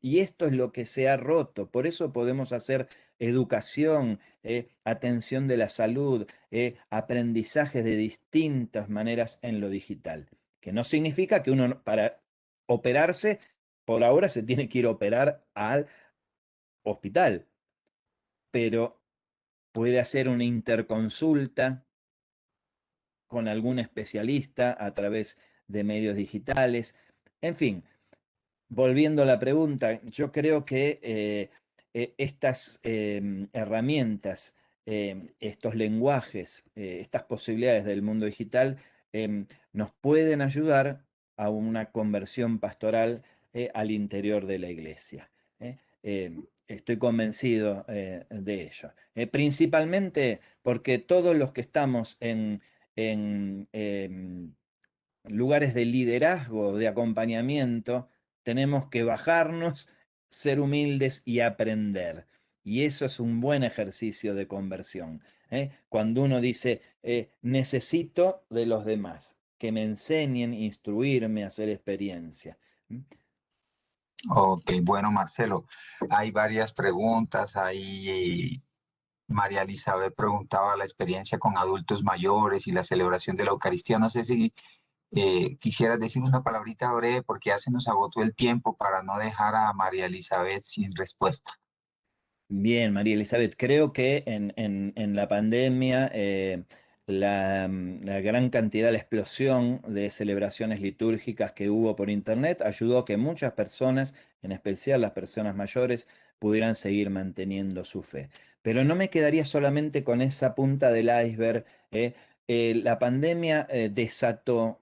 Y esto es lo que se ha roto. Por eso podemos hacer educación, atención de la salud, aprendizajes de distintas maneras en lo digital. Que no significa que uno para operarse, por ahora se tiene que ir a operar al hospital, pero puede hacer una interconsulta con algún especialista a través de medios digitales. En fin, volviendo a la pregunta, yo creo que estas herramientas, estos lenguajes, estas posibilidades del mundo digital nos pueden ayudar a una conversión pastoral al interior de la iglesia. Estoy convencido de ello. Principalmente porque todos los que estamos en lugares de liderazgo, de acompañamiento, tenemos que bajarnos, ser humildes y aprender. Y eso es un buen ejercicio de conversión. Cuando uno dice, necesito de los demás, que me enseñen, instruirme, hacer experiencia. Ok, bueno, Marcelo, hay varias preguntas. Ahí María Elizabeth preguntaba la experiencia con adultos mayores y la celebración de la Eucaristía. No sé si quisieras decir una palabrita breve porque ya se nos agotó el tiempo para no dejar a María Elizabeth sin respuesta. Bien, María Elizabeth, creo que en la pandemia la gran cantidad, la explosión de celebraciones litúrgicas que hubo por internet ayudó a que muchas personas, en especial las personas mayores, pudieran seguir manteniendo su fe. Pero no me quedaría solamente con esa punta del iceberg. La pandemia desató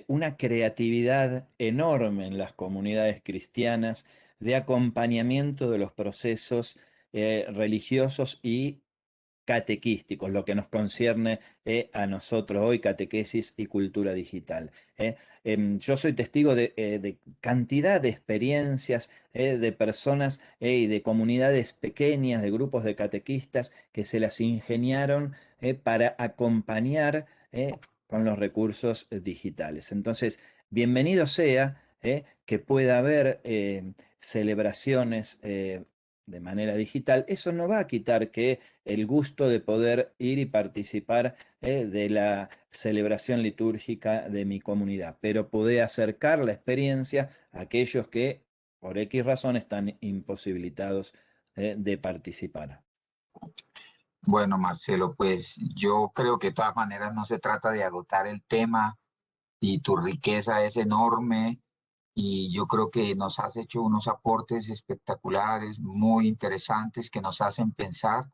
una creatividad enorme en las comunidades cristianas de acompañamiento de los procesos religiosos y catequísticos, lo que nos concierne a nosotros hoy, catequesis y cultura digital. Yo soy testigo de cantidad de experiencias de personas y de comunidades pequeñas, de grupos de catequistas que se las ingeniaron para acompañar con los recursos digitales. Entonces, bienvenido sea que pueda haber celebraciones de manera digital, eso no va a quitar que el gusto de poder ir y participar de la celebración litúrgica de mi comunidad, pero puede acercar la experiencia a aquellos que por X razón están imposibilitados de participar. Bueno, Marcelo, pues yo creo que de todas maneras no se trata de agotar el tema y tu riqueza es enorme y yo creo que nos has hecho unos aportes espectaculares, muy interesantes que nos hacen pensar.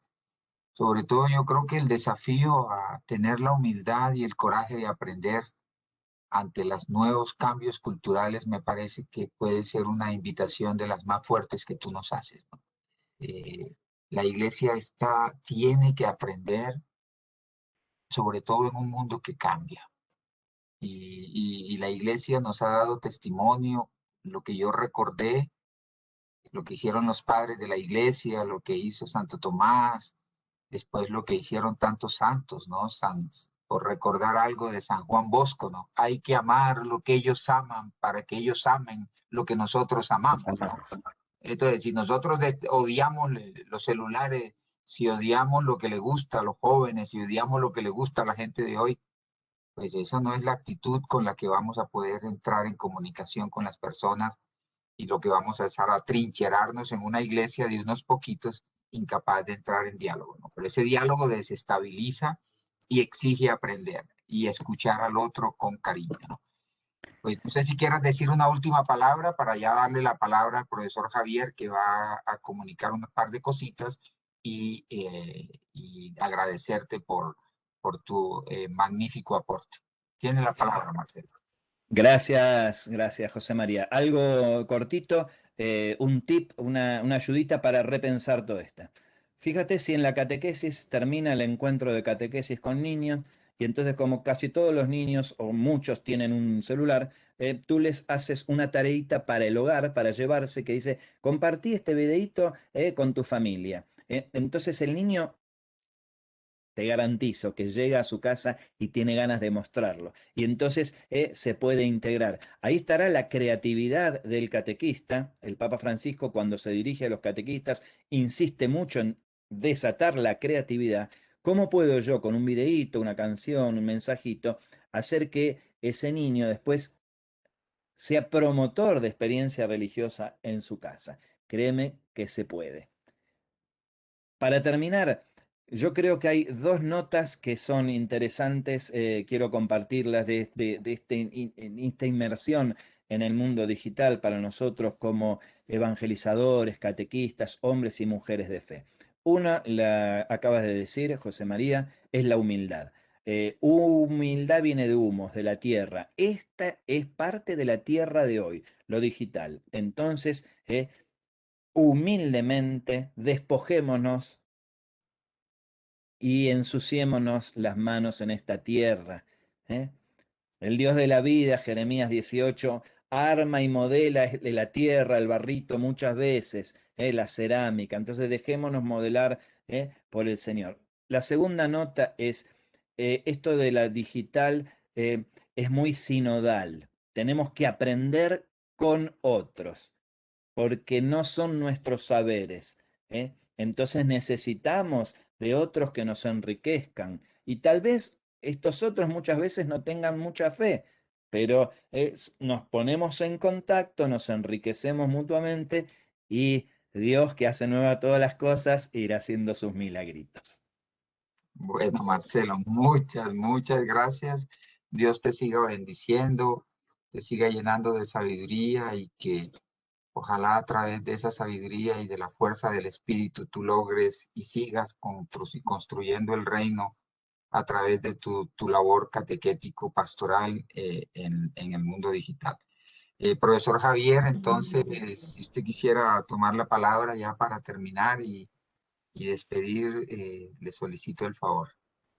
Sobre todo yo creo que el desafío a tener la humildad y el coraje de aprender ante los nuevos cambios culturales me parece que puede ser una invitación de las más fuertes que tú nos haces, ¿no? Eh, la iglesia tiene que aprender, sobre todo en un mundo que cambia. Y la iglesia nos ha dado testimonio, lo que yo recordé, lo que hicieron los padres de la iglesia, lo que hizo Santo Tomás, después lo que hicieron tantos santos, ¿no? Por recordar algo de San Juan Bosco, ¿no? Hay que amar lo que ellos aman para que ellos amen lo que nosotros amamos, ¿no? Entonces, si nosotros odiamos los celulares, si odiamos lo que le gusta a los jóvenes, si odiamos lo que le gusta a la gente de hoy, pues esa no es la actitud con la que vamos a poder entrar en comunicación con las personas y lo que vamos a hacer a trincherarnos en una iglesia de unos poquitos incapaz de entrar en diálogo, ¿no? Pero ese diálogo desestabiliza y exige aprender y escuchar al otro con cariño, ¿no? Pues no sé si quieras decir una última palabra para ya darle la palabra al profesor Javier, que va a comunicar un par de cositas y agradecerte por tu magnífico aporte. Tiene la palabra, Marcelo. Gracias, gracias, José María. Algo cortito, un tip, una ayudita para repensar todo esto. Fíjate si en la catequesis termina el encuentro de catequesis con niños y entonces como casi todos los niños o muchos tienen un celular, tú les haces una tareita para el hogar, para llevarse, que dice, compartí este videíto con tu familia. Entonces el niño te garantizo que llega a su casa y tiene ganas de mostrarlo. Y entonces se puede integrar. Ahí estará la creatividad del catequista. El Papa Francisco, cuando se dirige a los catequistas, insiste mucho en desatar la creatividad. ¿Cómo puedo yo, con un videíto, una canción, un mensajito, hacer que ese niño después sea promotor de experiencia religiosa en su casa? Créeme que se puede. Para terminar, yo creo que hay dos notas que son interesantes, quiero compartirlas de esta inmersión en el mundo digital para nosotros como evangelizadores, catequistas, hombres y mujeres de fe. Una, la acabas de decir, José María, es la humildad. Humildad viene de humos, de la tierra. Esta es parte de la tierra de hoy, lo digital. Entonces, humildemente despojémonos y ensuciémonos las manos en esta tierra. ¿eh? El Dios de la vida, Jeremías 18, arma y modela de la tierra, el barrito muchas veces, la cerámica. Entonces dejémonos modelar por el Señor. La segunda nota es, esto de la digital es muy sinodal. Tenemos que aprender con otros porque no son nuestros saberes. Entonces necesitamos de otros que nos enriquezcan. Y tal vez estos otros muchas veces no tengan mucha fe, pero nos ponemos en contacto, nos enriquecemos mutuamente y Dios, que hace nueva todas las cosas, irá haciendo sus milagritos. Bueno, Marcelo, muchas gracias. Dios te siga bendiciendo, te siga llenando de sabiduría y que ojalá a través de esa sabiduría y de la fuerza del Espíritu tú logres y sigas construyendo el reino a través de tu labor catequético pastoral en el mundo digital. Profesor Javier, entonces, si usted quisiera tomar la palabra ya para terminar y despedir, le solicito el favor.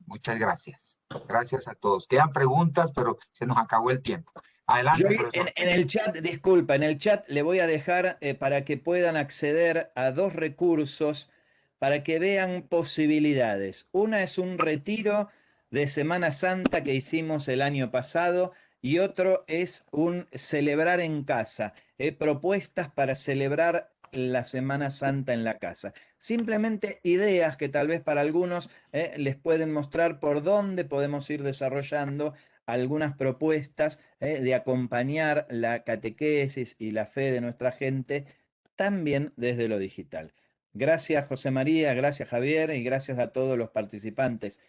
Muchas gracias. Gracias a todos. Quedan preguntas, pero se nos acabó el tiempo. Yo Adelante, profesor. en el chat, disculpa, en el chat le voy a dejar para que puedan acceder a dos recursos para que vean posibilidades. Una es un retiro de Semana Santa que hicimos el año pasado y otro es un celebrar en casa, propuestas para celebrar la Semana Santa en la casa. Simplemente ideas que tal vez para algunos les pueden mostrar por dónde podemos ir desarrollando algunas propuestas de acompañar la catequesis y la fe de nuestra gente también desde lo digital. Gracias, José María, gracias, Javier, y gracias a todos los participantes.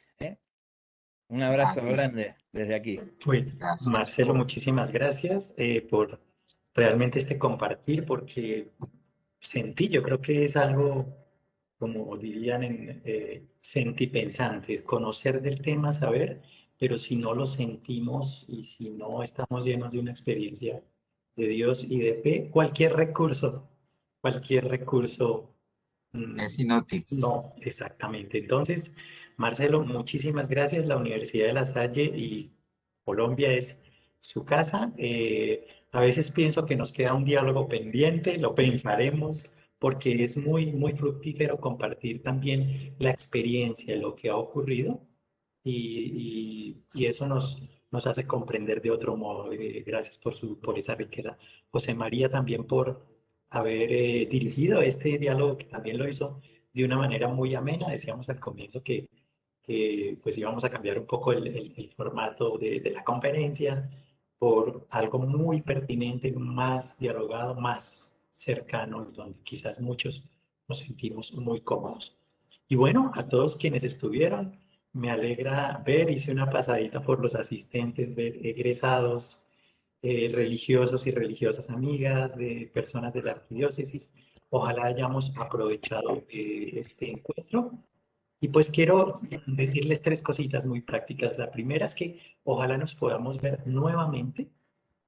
Un abrazo Vale, grande desde aquí. Pues gracias. Marcelo, muchísimas gracias por realmente este compartir, porque sentí, yo creo que es algo, como dirían en sentipensantes, conocer del tema, saber, pero si no lo sentimos y si no estamos llenos de una experiencia de Dios y de fe, cualquier recurso, Es mm, inútil. no, exactamente. Entonces, Marcelo, muchísimas gracias. La Universidad de La Salle y Colombia es su casa. A veces pienso que nos queda un diálogo pendiente, lo pensaremos, porque es muy, muy fructífero compartir también la experiencia, lo que ha ocurrido, y eso nos hace comprender de otro modo. Gracias por esa riqueza. José María, también por haber dirigido este diálogo, que también lo hizo de una manera muy amena. Decíamos al comienzo que pues íbamos a cambiar un poco el formato de la conferencia por algo muy pertinente, más dialogado, más cercano, donde quizás muchos nos sentimos muy cómodos. Y bueno, a todos quienes estuvieron, me alegra ver, hice una pasadita por los asistentes, ver egresados, religiosos y religiosas amigas, de personas de la arquidiócesis. Ojalá hayamos aprovechado este encuentro. Y pues quiero decirles tres cositas muy prácticas. La primera es que ojalá nos podamos ver nuevamente,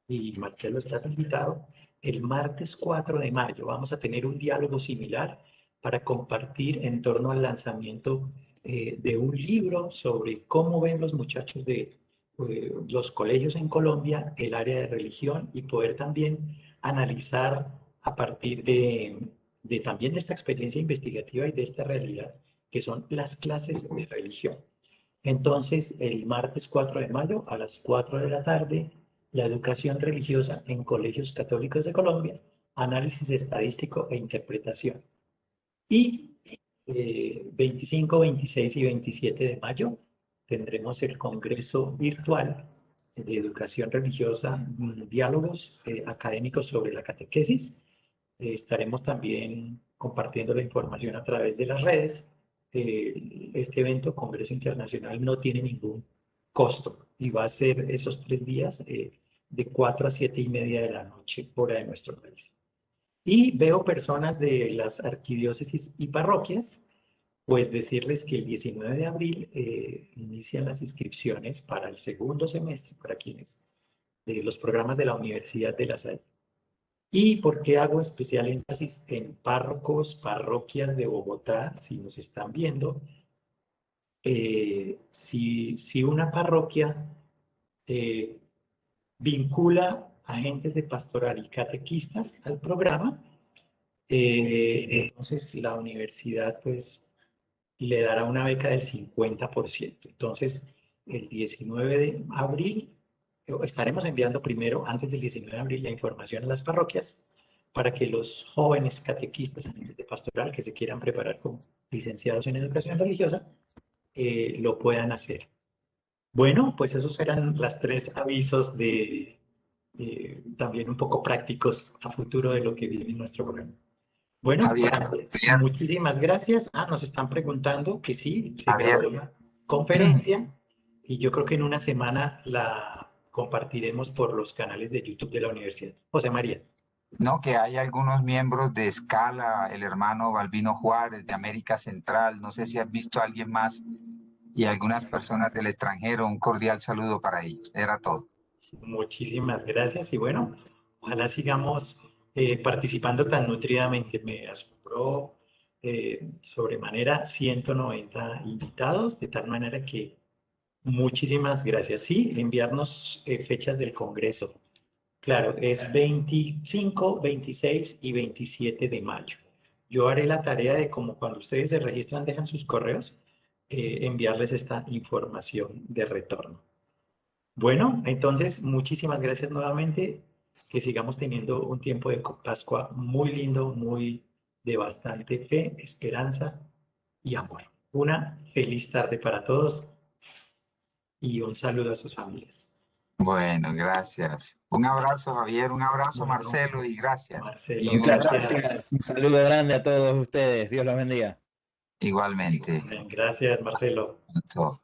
y Marcelo, estás invitado, el martes 4 de mayo. Vamos a tener un diálogo similar para compartir en torno al lanzamiento de un libro sobre cómo ven los muchachos de los colegios en Colombia el área de religión, y poder también analizar a partir de también de esta experiencia investigativa y de esta realidad que son las clases de religión. Entonces, el martes 4 de mayo a las 4 de la tarde, la educación religiosa en colegios católicos de Colombia, análisis estadístico e interpretación. Y 25, 26 y 27 de mayo tendremos el Congreso Virtual de Educación Religiosa, diálogos académicos sobre la catequesis. Estaremos también compartiendo la información a través de las redes. Este evento, Congreso Internacional, no tiene ningún costo y va a ser esos 3 días de 4 a 7 y media de la noche, hora de nuestro país. Y veo personas de las arquidiócesis y parroquias, pues decirles que el 19 de abril inician las inscripciones para el segundo semestre para quienes de los programas de la Universidad de La Salle. ¿Y por qué hago especial énfasis en párrocos, parroquias de Bogotá? Si nos están viendo, si una parroquia eh, vincula agentes de pastoral y catequistas al programa, entonces la universidad pues le dará una beca del 50%. Entonces, el 19 de abril estaremos enviando primero, antes del 19 de abril, la información a las parroquias para que los jóvenes catequistas de pastoral que se quieran preparar como licenciados en educación religiosa lo puedan hacer. Bueno, pues esos eran las tres avisos de también un poco prácticos a futuro de lo que viene en nuestro programa. Bueno, Javier, muchísimas gracias. Nos están preguntando que sí, se Javier, grabó la conferencia y yo creo que en una semana la compartiremos por los canales de YouTube de la universidad. José María. no, que hay algunos miembros de Scala, el hermano Balbino Juárez de América Central, no sé si has visto a alguien más y algunas personas del extranjero, un cordial saludo para ellos. Era todo. Muchísimas gracias y bueno, ojalá sigamos participando tan nutridamente. Me asombró sobremanera 190 invitados, de tal manera que muchísimas gracias. Sí, enviarnos fechas del Congreso. Claro, es 25, 26 y 27 de mayo. Yo haré la tarea de, como cuando ustedes se registran, dejan sus correos, enviarles esta información de retorno. Bueno, entonces, muchísimas gracias nuevamente. que sigamos teniendo un tiempo de Pascua muy lindo, muy de bastante fe, esperanza y amor. Una feliz tarde para todos y un saludo a sus familias. Bueno, gracias. Un abrazo, Javier, un abrazo, Bueno, Marcelo, y gracias. Marcelo, Muchas gracias. gracias. Un saludo grande a todos ustedes. Dios los bendiga. Igualmente. Gracias, Marcelo. Todo.